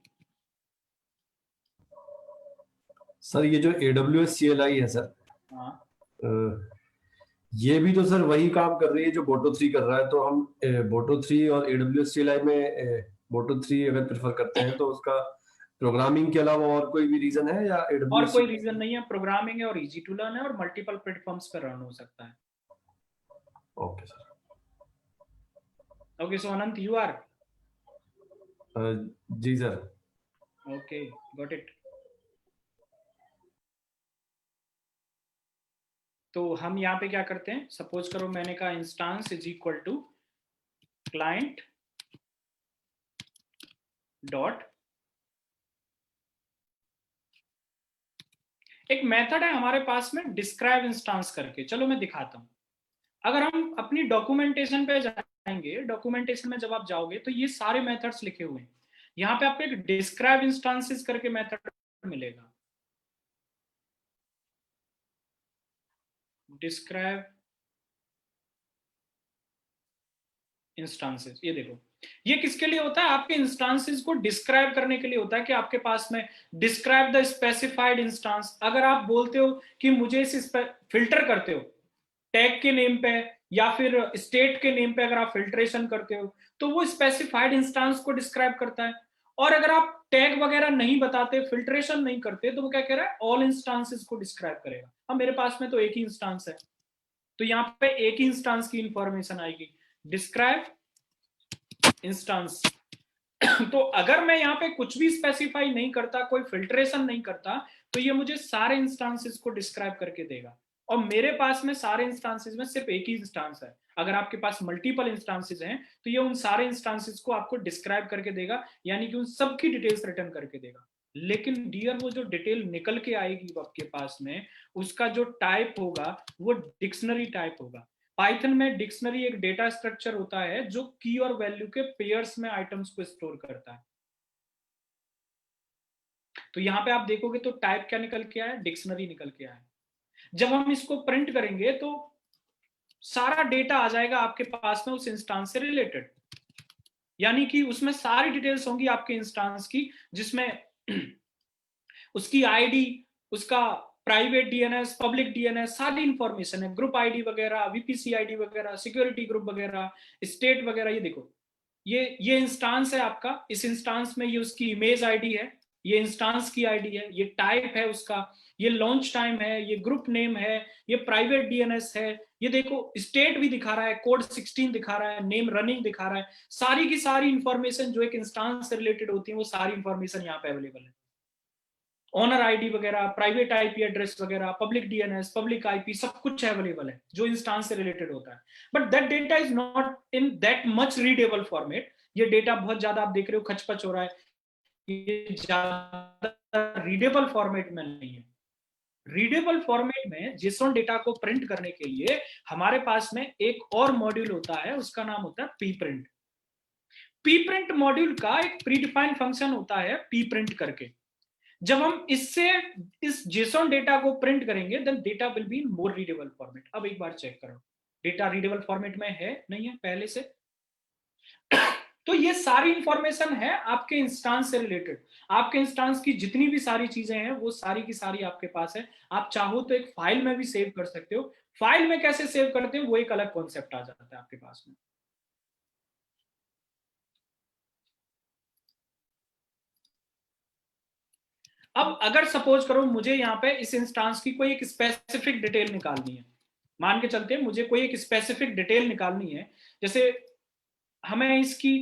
सर ये जो AWS CLI है सर, हाँ ये भी तो सर वही काम कर रही है जो बोटो 3 कर रहा है। तो हम बोटो 3 और AWS CLI में बोटो 3 अगर प्रेफर करते हैं तो उसका प्रोग्रामिंग के अलावा और कोई भी रीजन है या और AWS? कोई रीजन नहीं है, प्रोग्रामिंग है और इजी टू लर्न है और मल्टीपल प्लेटफॉर्म्स पे रन हो सकता है। Okay sir. Okay, so Anant you are? जी सर। Okay, got it. तो हम यहाँ पे क्या करते हैं, सपोज करो मैंने कहा instance is equal to client dot, एक मेथड है हमारे पास में डिस्क्राइब इंस्टांस करके, चलो मैं दिखाता हूं। अगर हम अपनी डॉक्यूमेंटेशन पे जाएंगे, डॉक्यूमेंटेशन में जब आप जाओगे तो ये सारे मेथड्स लिखे हुए हैं। यहाँ पे आपको एक डिस्क्राइब इंस्टांसेस करके मेथड मिलेगा, डिस्क्राइब इंस्टांसेस। ये देखो, ये किसके लिए होता है? आपके इंस्टांसेस को डिस्क्राइब करने के लिए होता है कि आपके पास में डिस्क्राइब द स्पेसिफाइड इंस्टांस। अगर आप बोलते हो कि मुझे इस फिल्टर करते हो टैग के नेम पे या फिर स्टेट के नेम पे, अगर आप फिल्ट्रेशन करते हो तो वो स्पेसिफाइड इंस्टांस को डिस्क्राइब करता है। और अगर आप टैग वगैरह नहीं बताते, फिल्ट्रेशन नहीं करते, तो वो क्या कह रहा है, ऑल इंस्टांसेस को डिस्क्राइब करेगा। अब मेरे पास में तो एक ही इंस्टांस है, तो यहाँ पे एक ही इंस्टांस की इंफॉर्मेशन आएगी, डिस्क्राइब इंस्टांस। तो अगर मैं यहाँ पे कुछ भी स्पेसिफाई नहीं करता, कोई फिल्ट्रेशन नहीं करता, तो ये मुझे सारे इंस्टांसेस को डिस्क्राइब करके देगा। और मेरे पास में सारे इंस्टांसेस में सिर्फ एक ही इंस्टांस है। अगर आपके पास मल्टीपल इंस्टांसेस हैं तो ये उन सारे इंस्टांसेस को आपको डिस्क्राइब करके देगा, यानी कि उन सबकी डिटेल्स रिटर्न करके देगा। लेकिन डियर, वो जो डिटेल निकल के आएगी आपके पास में, उसका जो टाइप होगा वो डिक्शनरी टाइप होगा। पाइथन में डिक्शनरी एक डेटा स्ट्रक्चर होता है जो की और वैल्यू के पेयर्स में आइटम्स को स्टोर करता है। तो यहाँ पे आप देखोगे तो टाइप क्या निकल के आया, डिक्शनरी निकल के आया। जब हम इसको प्रिंट करेंगे तो सारा डेटा आ जाएगा आपके पास में उस इंस्टांस से रिलेटेड, यानी कि उसमें सारी डिटेल्स होंगी आपके इंस्टांस की, जिसमें उसकी आईडी, उसका प्राइवेट DNS, पब्लिक DNS, सारी इंफॉर्मेशन है, ग्रुप आईडी वगैरह, VPC आईडी वगैरह, सिक्योरिटी ग्रुप वगैरह, स्टेट वगैरह। ये देखो, ये इंस्टांस है आपका, इस इंस्टांस में ये उसकी इमेज आईडी है, ये इंस्टांस की आईडी है, ये टाइप है उसका, ये लॉन्च टाइम है, ये ग्रुप नेम है, ये प्राइवेट DNS है, ये देखो स्टेट भी दिखा रहा है, कोड 16 दिखा रहा है, नेम रनिंग दिखा रहा है। सारी की सारी इंफॉर्मेशन जो एक इंस्टांस से रिलेटेड होती है वो सारी इंफॉर्मेशन यहाँ पे अवेलेबल है। ऑनर आईडी वगैरह, प्राइवेट IP एड्रेस वगैरह, पब्लिक DNS, पब्लिक IP, सब कुछ अवेलेबल है जो इंस्टांस से रिलेटेड होता है। But that data is not in that much readable format. ये डेटा बहुत ज्यादा आप देख रहे हो खचपच हो रहा है, ये ज्यादा रीडेबल फॉर्मेट में नहीं है। रीडेबल फॉर्मेट में JSON डेटा को प्रिंट करने के लिए हमारे पास में एक और मॉड्यूल होता है, उसका नाम होता है pprint। pprint मॉड्यूल का एक प्रीडिफाइंड फंक्शन होता है pprint करके, जब हम इससे इस JSON डेटा को प्रिंट करेंगे then data will be in more readable format. अब एक बार चेक करो डेटा रीडेबल फॉर्मेट में है नहीं है पहले से। तो ये सारी इंफॉर्मेशन है आपके इंस्टांस से रिलेटेड, आपके इंस्टांस की जितनी भी सारी चीजें हैं वो सारी की सारी आपके पास है। आप चाहो तो एक फाइल में भी सेव कर सकते हो। फाइल में कैसे सेव करते हो वो एक अलग कॉन्सेप्ट आ जाता है आपके पास में। अब अगर सपोज करो मुझे यहाँ पे इस इंस्टांस की कोई एक स्पेसिफिक डिटेल निकालनी है, मान के चलते हैं मुझे कोई एक स्पेसिफिक डिटेल निकालनी है, जैसे हमें इसकी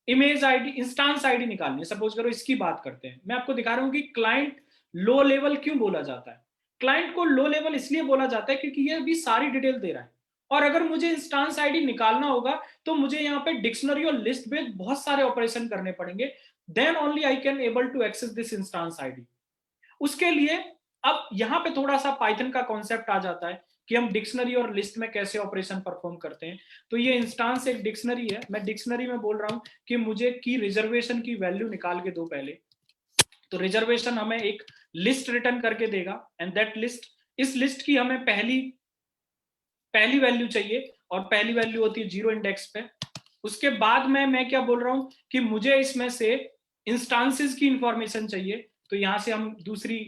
इमेज आईडी इंस्टांस आईडी निकालनी है, सपोज करो इसकी बात करते हैं। मैं आपको दिखा रहा हूं कि क्लाइंट लो लेवल क्यों बोला जाता है। क्लाइंट को लो लेवल इसलिए बोला जाता है क्योंकि ये भी सारी डिटेल दे रहा है, और अगर मुझे इंस्टांस आईडी निकालना होगा तो मुझे यहाँ पे डिक्शनरी और लिस्ट में बहुत सारे ऑपरेशन करने पड़ेंगे, then only I can able to access this instance ID. उसके लिए अब यहां पे थोड़ा सा पाइथन का कॉन्सेप्ट आ जाता है कि हम डिक्शनरी और लिस्ट में कैसे ऑपरेशन परफॉर्म करते हैं। तो ये इंस्टांस एक डिक्शनरी है, मैं डिक्शनरी में बोल रहा हूं कि मुझे की रिजर्वेशन की वैल्यू निकाल के दो पहले। तो रिजर्वेशन हमें एक लिस्ट रिटर्न करके देगा एंड दैट लिस्ट, इस लिस्ट की हमें पहली वैल्यू चाहिए और पहली वैल्यू होती है 0 इंडेक्स पे। उसके बाद में मैं क्या बोल रहा हूं कि मुझे इसमें से इंस्टांसेस की इंफॉर्मेशन चाहिए, तो यहां से हम दूसरी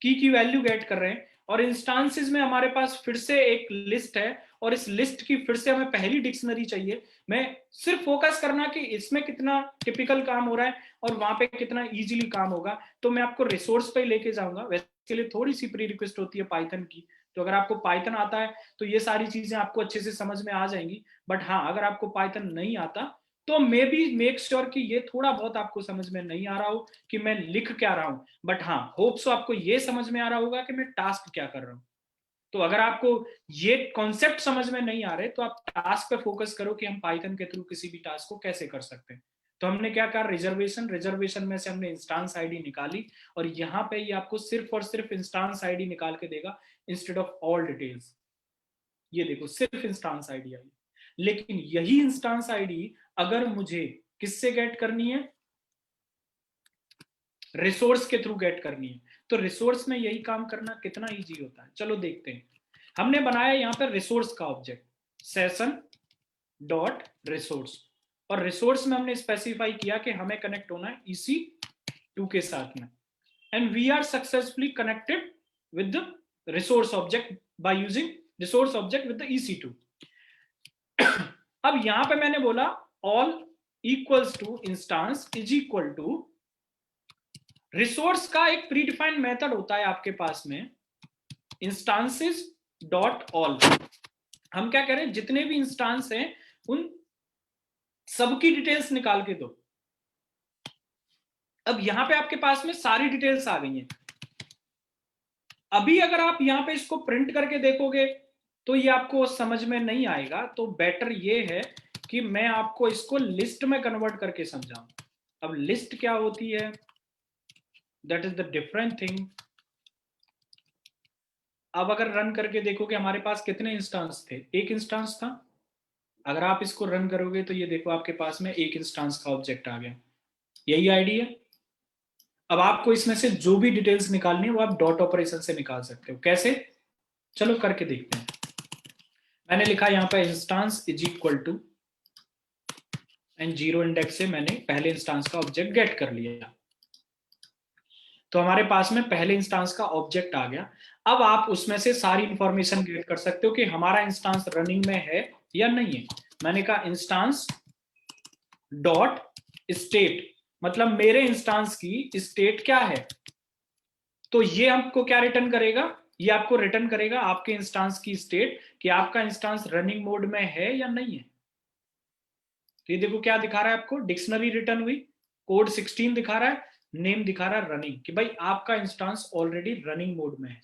की वैल्यू गेट कर रहे हैं, और इंस्टांसेस में हमारे पास फिर से एक लिस्ट है और इस लिस्ट की फिर से हमें पहली डिक्शनरी चाहिए। मैं सिर्फ फोकस करना कि इसमें कितना टिपिकल काम हो रहा है और वहां पे कितना इजीली काम होगा। तो मैं आपको रिसोर्स पे लेके जाऊंगा, वैसे के लिए थोड़ी सी प्री रिक्वेस्ट होती है पाइथन की, तो अगर आपको पाइथन आता है तो ये सारी चीजें आपको अच्छे से समझ में आ जाएंगी। बट हाँ, अगर आपको पाइथन नहीं आता तो मे बी मेक श्योर कि ये थोड़ा बहुत आपको समझ में नहीं आ रहा हो कि मैं लिख क्या रहा हूं, बट हाँ होप सो आपको ये समझ में आ रहा होगा कि मैं टास्क क्या कर रहा हूं। तो अगर आपको ये कॉन्सेप्ट समझ में नहीं आ रहे तो आप टास्क पे फोकस करो कि हम पाइथन के थ्रू किसी भी टास्क को कैसे कर सकते हैं। तो हमने क्या कहा, रिजर्वेशन में से हमने इंस्टांस आईडी निकाली, और यहाँ पे ये आपको सिर्फ और सिर्फ इंस्टांस आईडी निकाल के देगा इंस्टेड ऑफ ऑल डिटेल्स। ये देखो सिर्फ इंस्टांस आईडी आई। लेकिन यही इंस्टांस आईडी अगर मुझे किससे गेट करनी है, रिसोर्स के थ्रू गेट करनी है, तो रिसोर्स में यही काम करना कितना इजी होता है, चलो देखते हैं। हमने बनाया यहाँ पर रिसोर्स का ऑब्जेक्ट सेशन डॉट रिसोर्स, और रिसोर्स में हमने स्पेसिफाई किया कि हमें कनेक्ट होना है EC2 के साथ में, and we are successfully connected with the resource object by using resource object with the EC2। अब यहां पे मैंने बोला all equals to instance is equal to resource का एक प्रीडिफाइंड मेथड होता है आपके पास में इंस्टांसेस डॉट ऑल। हम क्या कह रहे हैं, जितने भी इंस्टांस हैं उन सबकी डिटेल्स निकाल के दो। अब यहां पे आपके पास में सारी डिटेल्स आ गई हैं। अभी अगर आप यहां पे इसको प्रिंट करके देखोगे तो ये आपको समझ में नहीं आएगा, तो बेटर ये है कि मैं आपको इसको लिस्ट में कन्वर्ट करके समझाऊं। अब लिस्ट क्या होती है, that is the different thing. अब अगर रन करके देखोगे हमारे पास कितने इंस्टांस थे, एक इंस्टांस था। अगर आप इसको रन करोगे तो ये देखो आपके पास में एक इंस्टांस का ऑब्जेक्ट आ गया, यही आईडी है। अब आपको इसमें से जो भी डिटेल्स निकालनी है वो आप डॉट ऑपरेशन से निकाल सकते हो। कैसे, चलो करके देखते हैं। मैंने लिखा यहाँ पे instance is equal to and 0 index से मैंने पहले इंस्टांस का ऑब्जेक्ट गेट कर लिया, तो हमारे पास में पहले इंस्टांस का ऑब्जेक्ट आ गया। अब आप उसमें से सारी इंफॉर्मेशन गेट कर सकते हो कि हमारा इंस्टांस रनिंग में है या नहीं है। मैंने कहा इंस्टांस डॉट स्टेट, मतलब मेरे इंस्टांस की स्टेट क्या है, तो ये आपको क्या रिटर्न करेगा, ये आपको रिटर्न करेगा आपके इंस्टांस की स्टेट कि आपका इंस्टांस रनिंग मोड में है या नहीं है। तो ये देखो क्या दिखा रहा है आपको, डिक्शनरी रिटर्न हुई, कोड 16 दिखा रहा है, नेम दिखा रहा है रनिंग, कि भाई आपका इंस्टांस ऑलरेडी रनिंग मोड में है।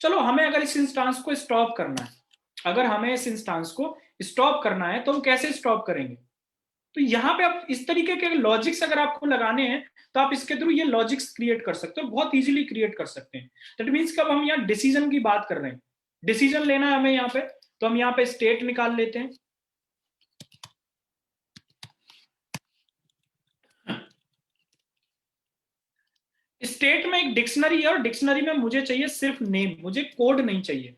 चलो हमें अगर इस इंस्टांस को स्टॉप करना है, अगर हमें इस इंस्टांस को स्टॉप करना है तो हम कैसे स्टॉप करेंगे। तो यहां पे आप इस तरीके के लॉजिक्स अगर आपको लगाने हैं तो आप इसके थ्रू ये लॉजिक्स क्रिएट कर सकते हो, बहुत इजीली क्रिएट कर सकते हैं। दैट मींस कब हम यहाँ डिसीजन की बात कर रहे हैं, डिसीजन लेना है हमें यहाँ पे, तो हम यहाँ पे स्टेट निकाल लेते हैं। स्टेट में एक डिक्शनरी है और डिक्शनरी में मुझे चाहिए सिर्फ नेम, मुझे कोड नहीं चाहिए,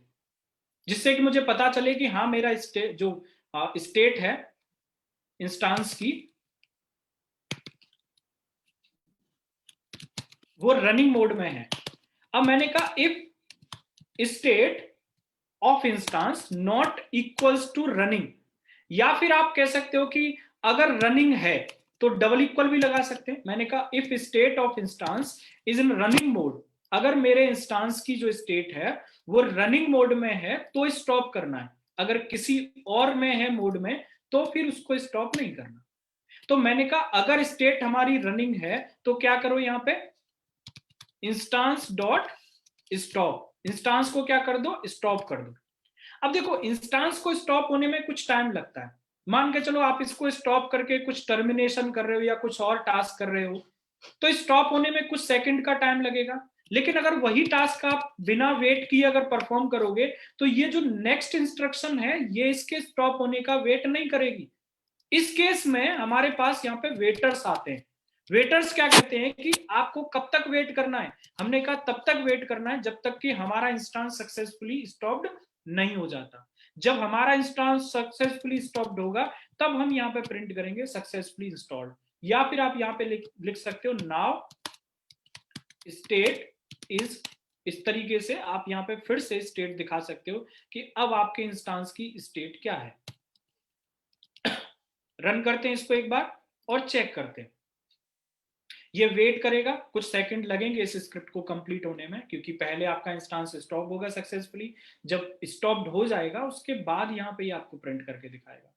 जिससे कि मुझे पता चले कि हाँ मेरा स्टेट जो स्टेट है इंस्टांस की वो रनिंग मोड में है। अब मैंने कहा if state of instance not equals to running, या फिर आप कह सकते हो कि अगर रनिंग है तो डबल इक्वल भी लगा सकते हैं। मैंने कहा if state of instance is in running mode, अगर मेरे इंस्टांस की जो स्टेट है वो रनिंग मोड में है तो स्टॉप करना है, अगर किसी और में है मोड में तो फिर उसको स्टॉप नहीं करना। तो मैंने कहा अगर स्टेट हमारी रनिंग है तो क्या करो, यहां पे इंस्टांस डॉट स्टॉप, इंस्टांस को क्या कर दो, स्टॉप कर दो। अब देखो इंस्टांस को स्टॉप होने में कुछ टाइम लगता है, मान के चलो आप इसको स्टॉप करके कुछ टर्मिनेशन कर रहे हो या कुछ और टास्क कर रहे हो तो स्टॉप होने में कुछ सेकंड का टाइम लगेगा। लेकिन अगर वही टास्क आप बिना वेट किए अगर परफॉर्म करोगे तो ये जो नेक्स्ट इंस्ट्रक्शन है ये इसके स्टॉप होने का वेट नहीं करेगी। इस केस में हमारे पास यहाँ पे वेटर्स आते हैं। वेटर्स क्या कहते हैं कि आपको कब तक वेट करना है, हमने कहा तब तक वेट करना है जब तक कि हमारा इंस्टांस सक्सेसफुली स्टॉप्ड नहीं हो जाता। जब हमारा इंस्टांस सक्सेसफुली स्टॉप्ड होगा तब हम यहाँ पे प्रिंट करेंगे सक्सेसफुली इंस्टॉल्ड, या फिर आप यहाँ पे लिख सकते हो नाउ स्टेट इज, इस तरीके से आप यहाँ पे फिर से स्टेट दिखा सकते हो कि अब आपके इंस्टांस की स्टेट क्या है। रन करते हैं इसको एक बार और चेक करते हैं। ये वेट करेगा, कुछ सेकंड लगेंगे इस स्क्रिप्ट को कंप्लीट होने में, क्योंकि पहले आपका इंस्टांस स्टॉप होगा सक्सेसफुली, जब स्टॉप्ड हो जाएगा उसके बाद यहाँ पे आपको प्रिंट करके दिखाएगा।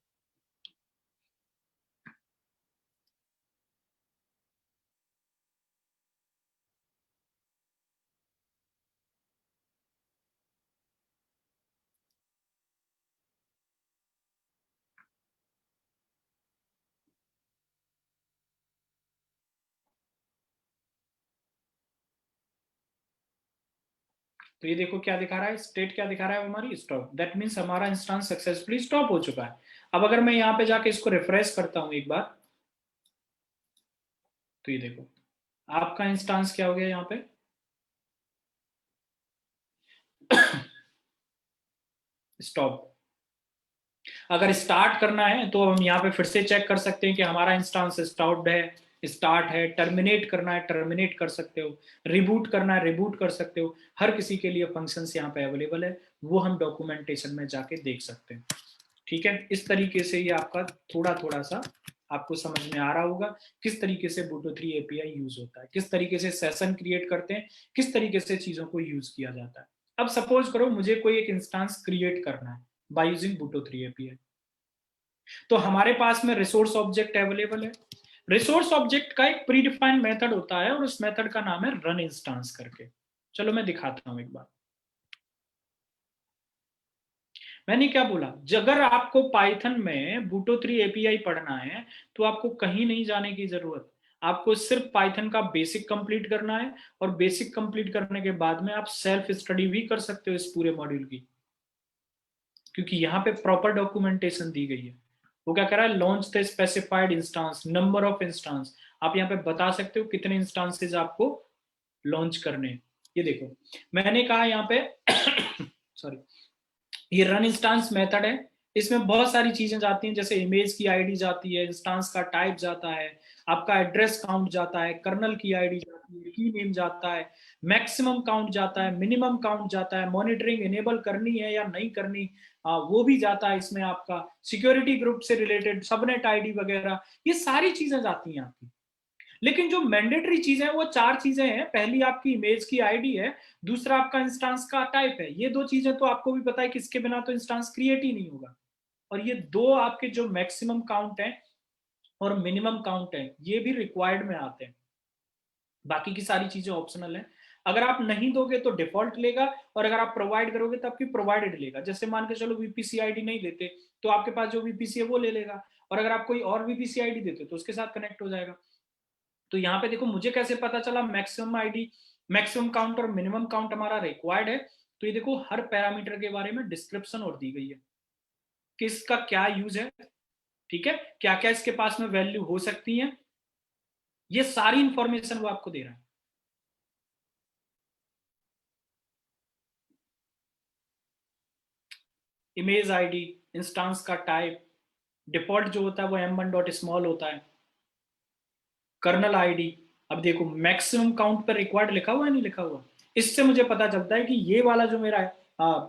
तो ये देखो क्या दिखा रहा है, स्टेट क्या दिखा रहा है हमारी, स्टॉप, दैट मीन्स हमारा इंस्टांस सक्सेसफुली स्टॉप हो चुका है। अब अगर मैं यहाँ पे जाके इसको रिफ्रेश करता हूँ एक बार, तो ये देखो आपका इंस्टांस क्या हो गया यहाँ पे स्टॉप। अगर स्टार्ट करना है तो हम यहाँ पे फिर से चेक कर सकते हैं कि हमारा इंस्टांस स्टॉप्ड है, स्टार्ट है, टर्मिनेट करना है टर्मिनेट कर सकते हो, रिबूट करना है रिबूट कर सकते हो। हर किसी के लिए फंक्शंस यहाँ पे अवेलेबल है, वो हम डॉक्यूमेंटेशन में जाके देख सकते हैं। ठीक है, इस तरीके से ये आपका थोड़ा थोड़ा सा आपको समझ में आ रहा होगा किस तरीके से Boto3 API यूज होता है, किस तरीके से सेशन क्रिएट करते हैं, किस तरीके से चीजों को यूज किया जाता है। अब सपोज करो मुझे कोई एक इंस्टांस क्रिएट करना है बाय यूजिंग Boto3 API, तो हमारे पास में रिसोर्स ऑब्जेक्ट अवेलेबल है। रिसोर्स ऑब्जेक्ट का एक प्री डिफाइंड मेथड होता है और उस मेथड का नाम है रन इंस्टांस करके। चलो मैं दिखाता हूं एक बार। मैंने क्या बोला, अगर आपको पाइथन में Boto3 API पढ़ना है तो आपको कहीं नहीं जाने की जरूरत, आपको सिर्फ पाइथन का बेसिक कंप्लीट करना है और बेसिक कंप्लीट करने के बाद में आप सेल्फ स्टडी भी कर सकते हो इस पूरे मॉड्यूल की, क्योंकि यहाँ पे प्रॉपर डॉक्यूमेंटेशन दी गई है। वो क्या कर रहा है, launch the specified instance, number of instance, आप यहाँ पे बता सकते हो कितने इंस्टांसेस आपको लॉन्च करने हैं। ये देखो मैंने कहा यहाँ पे सॉरी, ये रन इंस्टांस मेथड है, इसमें बहुत सारी चीजें जाती हैं, जैसे इमेज की आईडी जाती है, इंस्टांस का टाइप जाता है, आपका एड्रेस काउंट जाता है, कर्नल की आईडी जाती है, की नेम जाता है, मैक्सिमम काउंट जाता है, मिनिमम काउंट जाता है, मॉनिटरिंग इनेबल करनी है या नहीं करनी वो भी जाता है इसमें, आपका सिक्योरिटी ग्रुप से रिलेटेड सबनेट आईडी वगैरह, ये सारी चीजें जाती हैं आपकी। लेकिन जो मैंडेटरी चीजें हैं वो चार चीजें हैं, पहली आपकी इमेज की आईडी है, दूसरा आपका इंस्टांस का टाइप है। ये दो चीजें तो आपको भी पता है कि इसके बिना तो इंस्टांस क्रिएट ही नहीं होगा। और ये दो आपके जो मैक्सिमम काउंट है और मिनिमम काउंट है ये भी रिक्वायर्ड में आते हैं, बाकी की सारी चीजें ऑप्शनल है। अगर आप नहीं दोगे तो डिफॉल्ट लेगा, और अगर आप प्रोवाइड करोगे तो आपकी प्रोवाइडेड लेगा। जैसे मान के चलो वीपीसी आईडी नहीं देते तो आपके पास जो वीपीसी है वो ले लेगा, और अगर आप कोई और वीपीसी आईडी देते तो उसके साथ कनेक्ट हो जाएगा। तो यहाँ पे देखो मुझे कैसे पता चला मैक्सिमम आईडी, मैक्सिमम काउंट और मिनिमम काउंट हमारा रिक्वायर्ड है। तो ये देखो हर पैरामीटर के बारे में डिस्क्रिप्शन और दी गई है कि इसका क्या यूज है, ठीक है, क्या क्या इसके पास में वैल्यू हो सकती है, ये सारी इंफॉर्मेशन वो आपको दे रहा है। इमेज आईडी, इंस्टांस का टाइप, डिफॉल्ट जो होता है वो m1.small होता है, कर्नल आईडी। अब देखो मैक्सिमम काउंट पर रिक्वायर्ड लिखा हुआ है नहीं लिखा हुआ, इससे मुझे पता चलता है कि ये वाला जो मेरा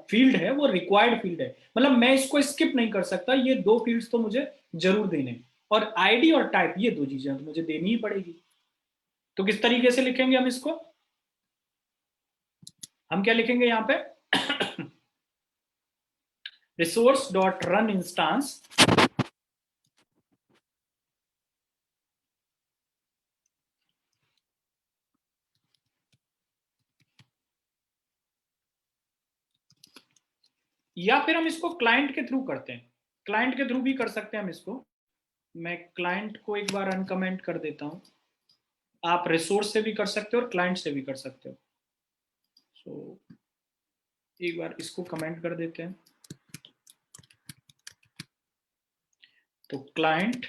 फील्ड है वो रिक्वायर्ड फील्ड है, मतलब मैं इसको स्किप नहीं कर सकता, ये दो फील्ड्स तो मुझे जरूर देने हैं। और आईडी और टाइप ये दो चीजें तो मुझे देनी ही पड़ेगी। तो किस तरीके से लिखेंगे हम इसको, हम क्या लिखेंगे यहाँ पे रिसोर्स डॉट रन इंस्टांस या फिर हम इसको क्लाइंट के थ्रू करते हैं, क्लाइंट के थ्रू भी कर सकते हैं हम इसको। मैं क्लाइंट को एक बार अनकमेंट कर देता हूं, आप रिसोर्स से भी कर सकते हो और क्लाइंट से भी कर सकते हो। सो एक बार इसको कमेंट कर देते हैं। तो क्लाइंट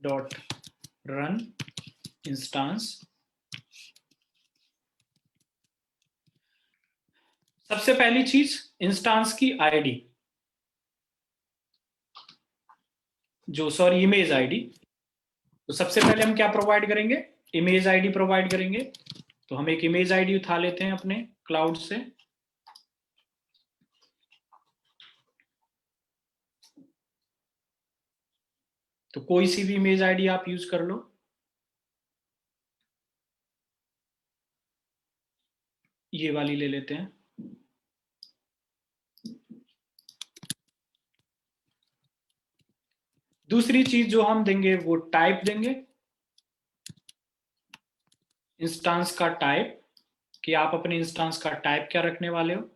डॉट रन इंस्टांस, सबसे पहली चीज इंस्टांस की आईडी, जो सॉरी इमेज आईडी। तो सबसे पहले हम क्या प्रोवाइड करेंगे, इमेज आईडी प्रोवाइड करेंगे। तो हम एक इमेज आईडी उठा लेते हैं अपने क्लाउड से। तो कोई सी भी इमेज आईडी आप यूज कर लो। ये वाली ले लेते हैं। दूसरी चीज जो हम देंगे वो टाइप देंगे, इंस्टांस का टाइप, कि आप अपने इंस्टांस का टाइप क्या रखने वाले हो।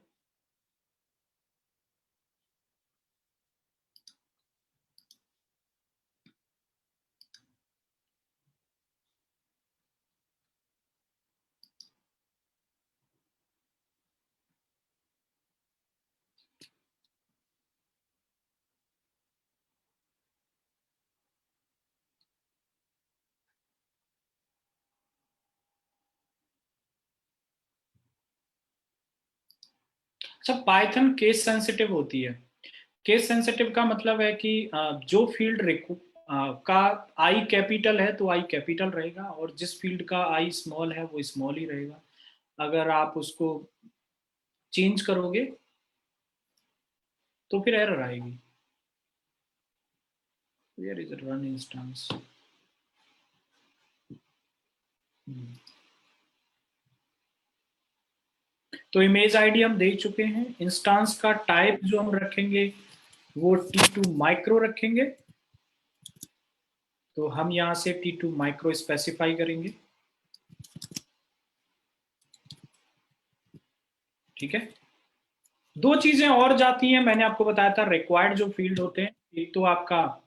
अच्छा, पाइथन केस सेंसिटिव होती है। केस सेंसिटिव का मतलब है कि जो फील्ड का आई कैपिटल है तो आई कैपिटल रहेगा, और जिस फील्ड का आई स्मॉल है वो स्मॉल ही रहेगा। अगर आप उसको चेंज करोगे तो फिर एरर आएगी। Where is run instance. तो इमेज आईडी हम दे चुके हैं। इंस्टांस का टाइप जो हम रखेंगे वो T2 माइक्रो रखेंगे। तो हम यहां से T2 माइक्रो स्पेसिफाई करेंगे। ठीक है। दो चीजें और जाती हैं, मैंने आपको बताया था रिक्वायर्ड जो फील्ड होते हैं, एक तो आपका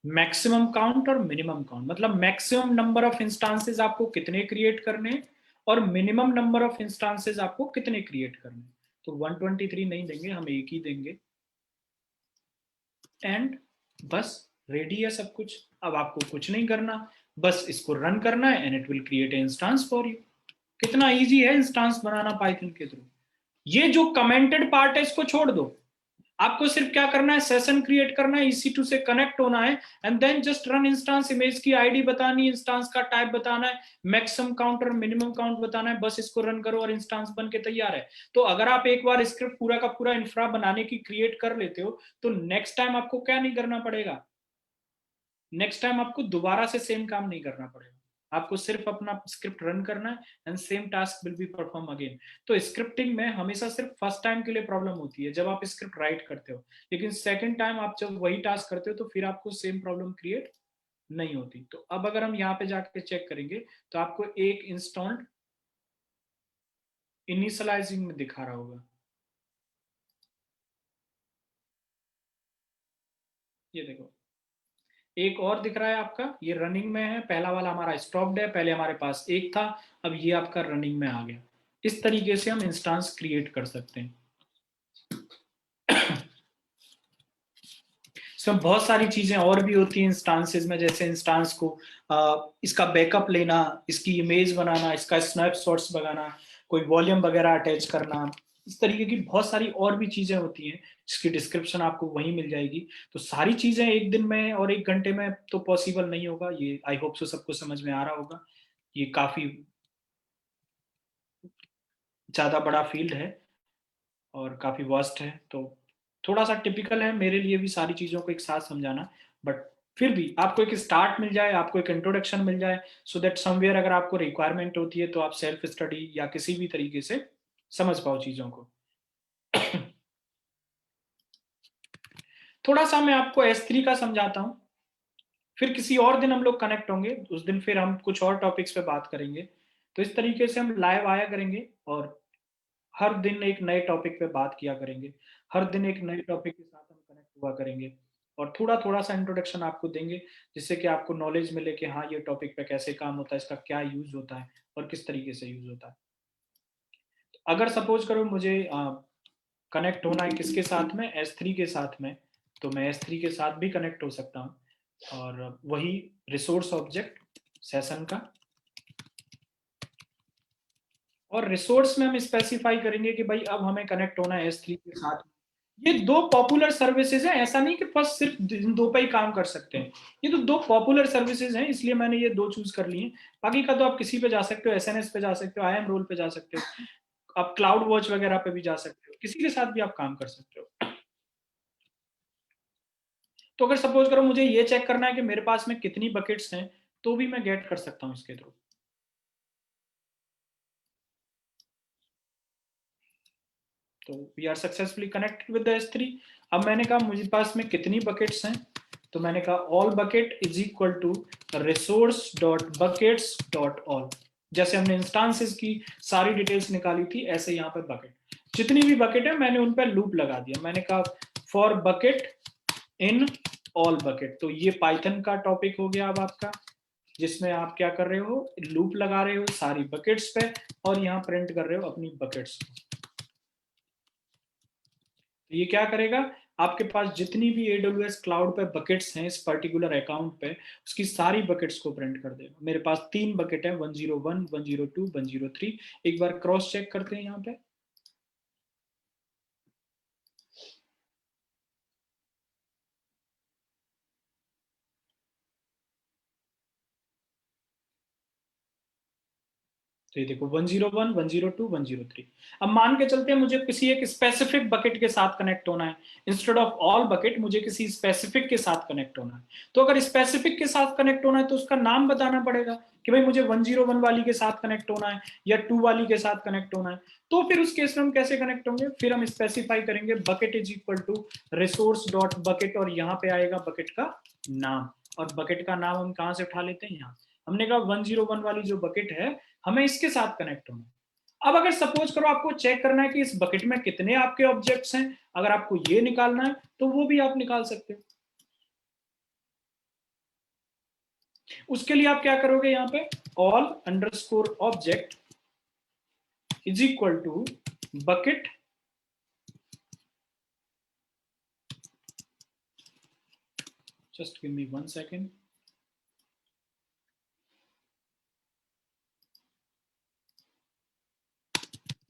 मैक्सिमम काउंट और मिनिमम काउंट, मतलब मैक्सिमम नंबर ऑफ इंस्टांसेस आपको कितने क्रिएट करने और मिनिमम नंबर ऑफ इंस्टांसेस आपको कितने क्रिएट करने। तो 123 नहीं देंगे, हम एक ही देंगे। एंड बस रेडी है सब कुछ। अब आपको कुछ नहीं करना, बस इसको रन करना है and it will create a instance for you. कितना इजी है इंस्टांस बनाना पाइथन के थ्रू। ये जो कमेंटेड पार्ट है इसको छोड़ दो, आपको सिर्फ क्या करना है, सेशन क्रिएट करना है, EC2 से कनेक्ट होना है and then just run instance. Image की आईडी बतानी है, इंस्टांस का टाइप बताना है, मैक्सिमम काउंट और मिनिमम काउंट बताना है, बस इसको रन करो और इंस्टांस बन के तैयार है। तो अगर आप एक बार स्क्रिप्ट पूरा का पूरा इंफ्रा बनाने की क्रिएट कर लेते हो तो नेक्स्ट टाइम आपको क्या नहीं करना पड़ेगा, नेक्स्ट टाइम आपको दोबारा से सेम काम नहीं करना पड़ेगा। आपको सिर्फ अपना स्क्रिप्ट रन करना है and same task will be perform again. तो स्क्रिप्टिंग में हमेशा सिर्फ फर्स्ट टाइम के लिए प्रॉब्लम होती है जब आप स्क्रिप्ट राइट करते हो, लेकिन सेकंड टाइम आप जब वही टास्क करते हो तो फिर आपको सेम प्रॉब्लम क्रिएट नहीं होती। तो अब अगर हम यहाँ पे जाके चेक करेंगे तो आपको एक इंस्टॉल्ड इनिशियलाइजिंग में दिखा रहा होगा। ये देखो एक और दिख रहा है आपका, ये रनिंग में है, पहला वाला हमारा स्टॉप्ड है, पहले हमारे पास एक था, अब ये आपका रनिंग में आ गया। इस तरीके से हम इंस्टांस क्रिएट कर सकते हैं। इसमें बहुत सारी चीजें और भी होती हैं इंस्टांसेस में, जैसे इंस्टांस को इसका बैकअप लेना, इसकी इमेज बनाना, इसका स्नैपशॉट्स बनाना, कोई वॉल्यूम वगैरह अटैच करना, इस तरीके की बहुत सारी और भी चीजें होती हैं जिसकी डिस्क्रिप्शन आपको वहीं मिल जाएगी। तो सारी चीजें एक दिन में और एक घंटे में तो पॉसिबल नहीं होगा, ये आई होप सो सबको समझ में आ रहा होगा। ये काफी ज्यादा बड़ा फील्ड है और काफी वास्ट है, तो थोड़ा सा टिपिकल है मेरे लिए भी सारी चीजों को एक साथ समझाना, बट फिर भी आपको एक स्टार्ट मिल जाए, आपको एक इंट्रोडक्शन मिल जाए, सो दैट समवेयर अगर आपको रिक्वायरमेंट होती है तो आप सेल्फ स्टडी या किसी भी तरीके से समझ पाओ चीजों को। थोड़ा सा मैं आपको S3 का समझाता हूँ, फिर किसी और दिन हम लोग कनेक्ट होंगे, उस दिन फिर हम कुछ और टॉपिक्स पे बात करेंगे। तो इस तरीके से हम लाइव आया करेंगे और हर दिन एक नए टॉपिक पे बात किया करेंगे, हर दिन एक नए टॉपिक के साथ हम कनेक्ट हुआ करेंगे और थोड़ा थोड़ा सा इंट्रोडक्शन आपको देंगे, जिससे कि आपको नॉलेज मिले कि हाँ ये टॉपिक पे कैसे काम होता है, इसका क्या यूज होता है और किस तरीके से यूज होता है। अगर सपोज करो मुझे कनेक्ट होना है किसके साथ में, S3 के साथ में, तो मैं S3 के साथ भी कनेक्ट हो सकता हूँ, और वही रिसोर्स ऑब्जेक्ट सेशन का, और रिसोर्स में हम स्पेसिफाई करेंगे कि भाई अब हमें कनेक्ट होना है S3 के साथ। ये दो पॉपुलर सर्विसेज हैं, ऐसा नहीं कि बस सिर्फ इन दो पे ही काम कर सकते हैं, ये तो दो पॉपुलर सर्विसेज हैं, इसलिए मैंने ये दो चूज कर लिए। बाकी का तो आप किसी पे जा सकते हो, SNS पे जा सकते हो, IAM रोल पे जा सकते हो, आप क्लाउड वॉच वगैरह पे भी जा सकते हो, किसी के साथ भी आप काम कर सकते हो। तो अगर सपोज करो मुझे ये चेक करना है कि मेरे पास में कितनी बकेट्स हैं, तो भी मैं गेट कर सकता हूँ इसके थ्रू। तो we are successfully connected with the S3। अब मैंने कहा मुझे पास में कितनी बकेट्स हैं, तो मैंने कहा all bucket is equal to resource dot buckets dot all. जैसे हमने इंस्टांसेस की सारी डिटेल्स निकाली थी, ऐसे यहाँ पे बकेट जितनी भी बकेट है मैंने उन पर लूप लगा दिया। मैंने कहा for bucket in all bucket, तो ये पाइथन का टॉपिक हो गया अब आपका, जिसमें आप क्या कर रहे हो, लूप लगा रहे हो सारी बकेट्स पे और यहाँ प्रिंट कर रहे हो अपनी बकेट्स। तो ये क्या करेगा, आपके पास जितनी भी AWS क्लाउड पे बकेट्स हैं इस पर्टिकुलर अकाउंट पे, उसकी सारी बकेट्स को प्रिंट कर देगा। मेरे पास 3 बकेट है, 101, 102, 103। एक बार क्रॉस चेक करते हैं यहाँ पे। तो ये देखो 101, 102, 103। अब मान के चलते हैं मुझे किसी एक स्पेसिफिक बकेट के साथ कनेक्ट होना है, इंस्टेड ऑफ ऑल बकेट मुझे किसी स्पेसिफिक के साथ कनेक्ट होना है। तो अगर स्पेसिफिक के साथ कनेक्ट होना है तो उसका नाम बताना पड़ेगा कि भाई मुझे 101 वाली के साथ कनेक्ट होना है या 2 वाली के साथ कनेक्ट होना है। तो फिर उस केस में हम कैसे कनेक्ट होंगे, फिर हम स्पेसिफाई करेंगे bucket is equal to resource dot bucket, और यहाँ पे आएगा बकेट का नाम, और बकेट का नाम हम कहाँ से उठा लेते हैं, यहाँ। हमने कहा 101 वाली जो बकेट है हमें इसके साथ कनेक्ट होना है। अब अगर सपोज करो आपको चेक करना है कि इस बकेट में कितने आपके ऑब्जेक्ट्स हैं, अगर आपको ये निकालना है तो वो भी आप निकाल सकते हो। उसके लिए आप क्या करोगे, यहाँ पे all underscore object is equal to bucket just give me 1 second,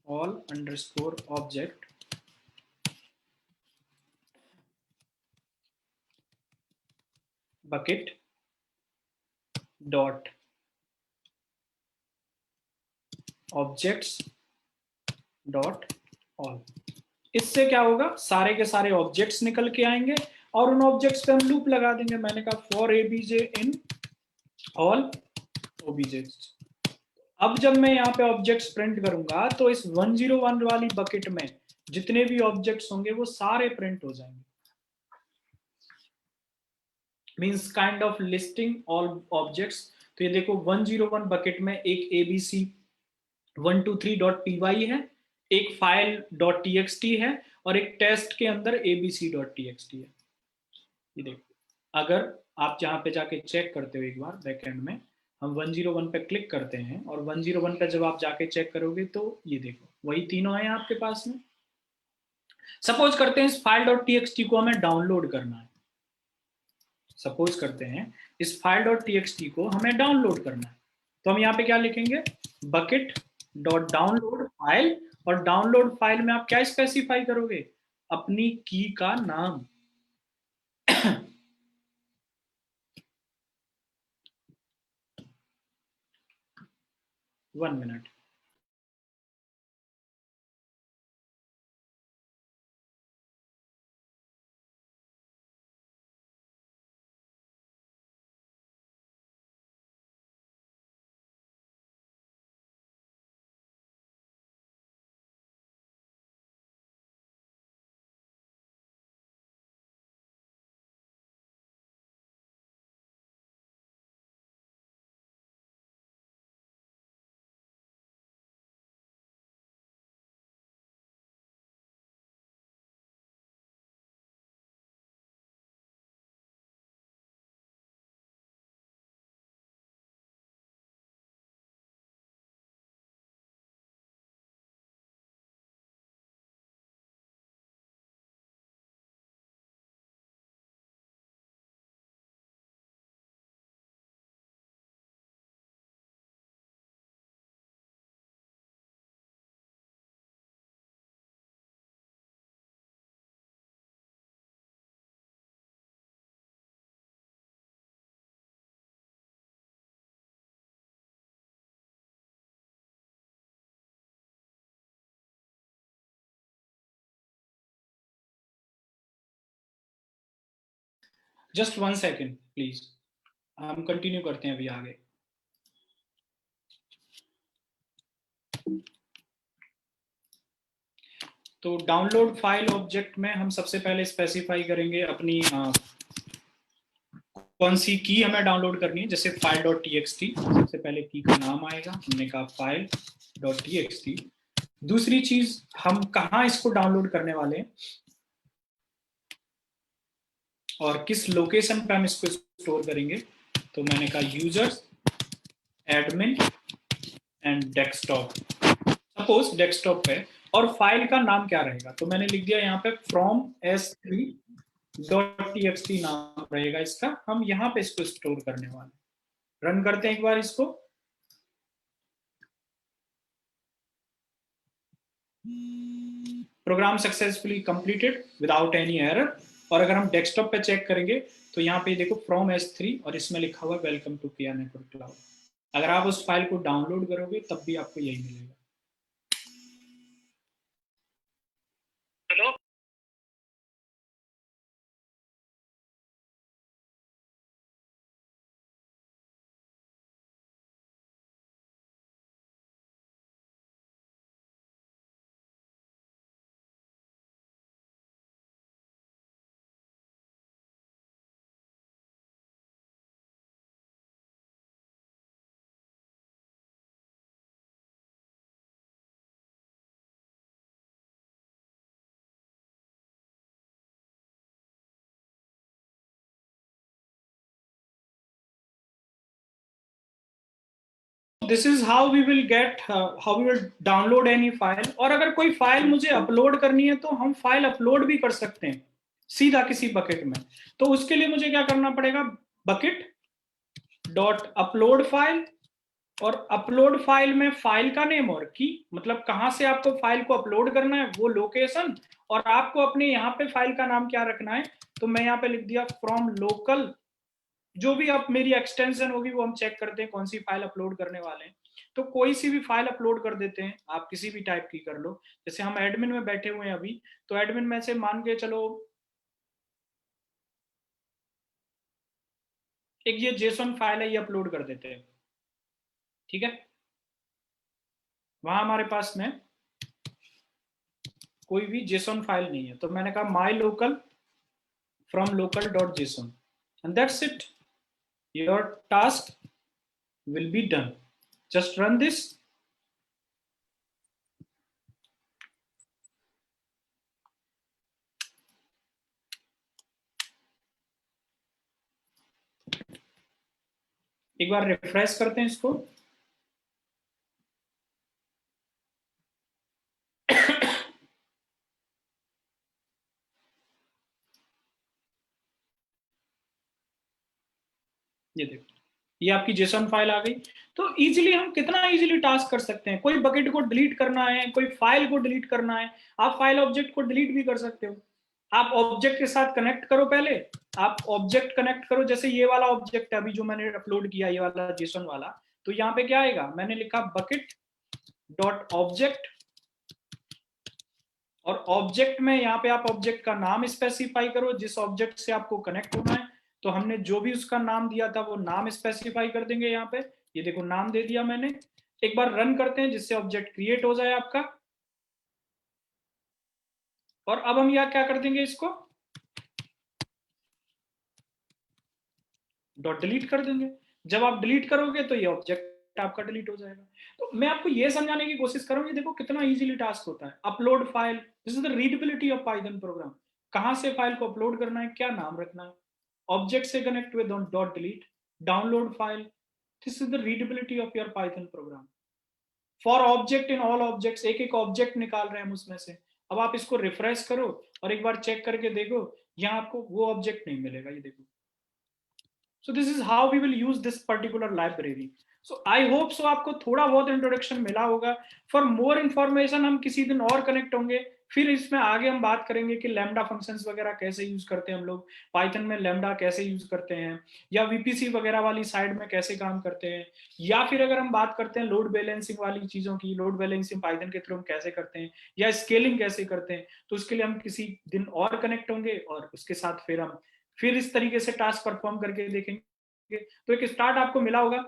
all underscore object bucket dot objects dot all। इससे क्या होगा, सारे के सारे ऑब्जेक्ट्स निकल के आएंगे और उन ऑब्जेक्ट्स पे हम लूप लगा देंगे। मैंने कहा फॉर एबीजे इन ऑल ओबीजेस। अब जब मैं यहाँ पे ऑब्जेक्ट्स प्रिंट करूंगा तो इस 101 वाली बकेट में जितने भी ऑब्जेक्ट्स होंगे वो सारे प्रिंट हो जाएंगे। Means kind of listing all objects. तो ये देखो 101 बकेट में एक abc 123.py है, एक फाइल .txt है और एक टेस्ट के अंदर abc.txt है। ये देखो, अगर आप जहां पे जाके चेक करते हो एक बार बैकएंड में, हम 101 पे क्लिक करते हैं और 101 पे जब आप जाके चेक करोगे तो ये देखो वही तीनों हैं आपके पास में। सपोज करते हैं इस फाइल .txt को हमें डाउनलोड करना है, सपोज करते हैं इस फाइल डॉट टीएक्सटी को हमें डाउनलोड करना है, तो हम यहाँ पे क्या लिखेंगे, बकेट डॉट डाउनलोड फाइल, और डाउनलोड फाइल में आप क्या स्पेसिफाई करोगे, अपनी की का नाम। 1 मिनट। जस्ट 1 सेकेंड प्लीज, हम कंटिन्यू करते हैं अभी आगे। तो डाउनलोड फाइल ऑब्जेक्ट में हम सबसे पहले स्पेसिफाई करेंगे अपनी कौन सी की हमें डाउनलोड करनी है, जैसे फाइल डॉट टीएक्सटी, सबसे पहले की का नाम आएगा, हमने कहा फाइल डॉट टीएक्सटी। दूसरी चीज, हम कहाँ इसको डाउनलोड करने वाले हैं और किस लोकेशन पे हम इसको स्टोर करेंगे, तो मैंने कहा users, admin and desktop, suppose desktop पे, और फाइल का नाम क्या रहेगा, तो मैंने लिख दिया यहाँ पे फ्रॉम s3 डॉट टीएक्सटी नाम रहेगा इसका, हम यहाँ पे इसको स्टोर करने वाले। रन करते हैं एक बार इसको। Program successfully completed without any error. और अगर हम डेस्कटॉप पे चेक करेंगे तो यहाँ पे देखो फ्रॉम s3 और इसमें लिखा हुआ वेलकम टू किया नेटवर्क क्लाउड। अगर आप उस फाइल को डाउनलोड करोगे तब भी आपको यही मिलेगा। Hello, this is how we will get, how we will download any file. और अगर कोई फाइल मुझे अपलोड करनी है तो हम फाइल अपलोड भी कर सकते हैं सीधा किसी बकेट में। तो उसके लिए मुझे क्या करना पड़ेगा, बकेट डॉट अपलोड फाइल, और अपलोड फाइल में फाइल का नेम और की, मतलब कहां से आपको फाइल को अपलोड करना है वो लोकेशन, और आपको अपने यहाँ पे फाइल का नाम क्या रखना है, तो मैं यहाँ पे लिख दिया फ्रॉम लोकल। जो भी आप मेरी एक्सटेंशन होगी वो हम चेक करते हैं कौन सी फाइल अपलोड करने वाले हैं, तो कोई सी भी फाइल अपलोड कर देते हैं, आप किसी भी टाइप की कर लो। जैसे हम एडमिन में बैठे हुए हैं अभी, तो एडमिन में से मान के चलो एक ये जेसन फाइल है, ये अपलोड कर देते हैं, ठीक है। वहां हमारे पास में कोई भी जेसन फाइल नहीं है, तो मैंने कहा माई local from local dot JSON, and that's it, your task will be done. Just run this. एक बार रिफ्रेश करते हैं इसको। ये देखो, ये आपकी जेसन फाइल आ गई। तो इजीली हम कितना इजीली टास्क कर सकते हैं। कोई बकेट को डिलीट करना है, कोई फाइल को डिलीट करना है, आप फाइल ऑब्जेक्ट को डिलीट भी कर सकते हो। आप ऑब्जेक्ट के साथ कनेक्ट करो, पहले आप ऑब्जेक्ट कनेक्ट करो। जैसे ये वाला ऑब्जेक्ट है अभी जो मैंने अपलोड किया, ये वाला जेसन वाला, तो यहाँ पे क्या आएगा, मैंने लिखा बकेट डॉट ऑब्जेक्ट, और ऑब्जेक्ट में यहाँ पे आप ऑब्जेक्ट का नाम स्पेसिफाई करो, जिस ऑब्जेक्ट से आपको कनेक्ट होना है। तो हमने जो भी उसका नाम दिया था वो नाम स्पेसिफाई कर देंगे यहाँ पे। ये देखो नाम दे दिया मैंने। एक बार रन करते हैं जिससे ऑब्जेक्ट क्रिएट हो जाए आपका। और अब हम यहाँ क्या कर देंगे, इसको डॉट डिलीट कर देंगे। जब आप डिलीट करोगे तो ये ऑब्जेक्ट आपका डिलीट हो जाएगा। तो मैं आपको ये समझाने की कोशिश कर रहा हूँ, ये देखो कितना इजीली टास्क होता है। Upload file, this is the readability of Python programme. कहां से फाइल को अपलोड करना है, क्या नाम रखना है, ऑब्जेक्ट से connect with dot delete, download file, this is the readability of your Python programme. For object in all objects, एक एक ऑब्जेक्ट निकाल रहे हैं हम उसमें से। अब आप इसको रिफ्रेश करो और एक बार चेक करके देखो, यहाँ आपको वो ऑब्जेक्ट नहीं मिलेगा। ये देखो, so this is how we will use this particular library. so I hope so आपको थोड़ा बहुत इंट्रोडक्शन मिला होगा। फॉर मोर इन्फॉर्मेशन हम किसी दिन और कनेक्ट होंगे, फिर इसमें आगे हम बात करेंगे कि लैम्डा फंक्शंस वगैरह कैसे यूज करते हैं हम लोग, पाइथन में लैम्डा कैसे यूज करते हैं, या वीपीसी वगैरह वाली साइड में कैसे काम करते हैं, या फिर अगर हम बात करते हैं लोड बैलेंसिंग वाली चीजों की, लोड बैलेंसिंग पाइथन के थ्रू हम कैसे करते हैं, या स्केलिंग कैसे करते हैं, तो उसके लिए हम किसी दिन और कनेक्ट होंगे और उसके साथ फिर हम फिर इस तरीके से टास्क परफॉर्म करके देखेंगे। तो एक स्टार्ट आपको मिला होगा।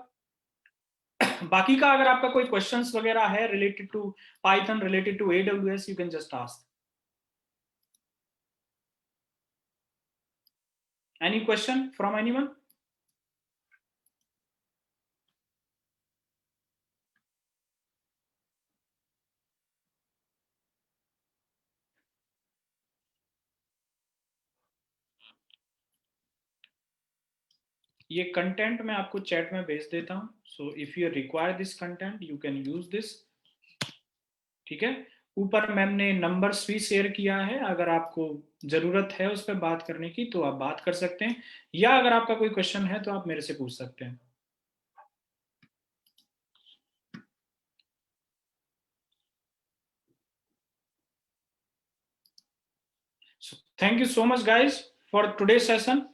बाकी का अगर आपका कोई क्वेश्चंस वगैरह है related to Python, related to AWS, you can just ask. Any question from anyone? ये कंटेंट मैं आपको चैट में भेज देता हूं। So if you require this content you can use this. ठीक है, ऊपर मैम ने नंबर्स भी शेयर किया है, अगर आपको जरूरत है उस पर बात करने की तो आप बात कर सकते हैं, या अगर आपका कोई क्वेश्चन है तो आप मेरे से पूछ सकते हैं। So thank you so much guys for today's session.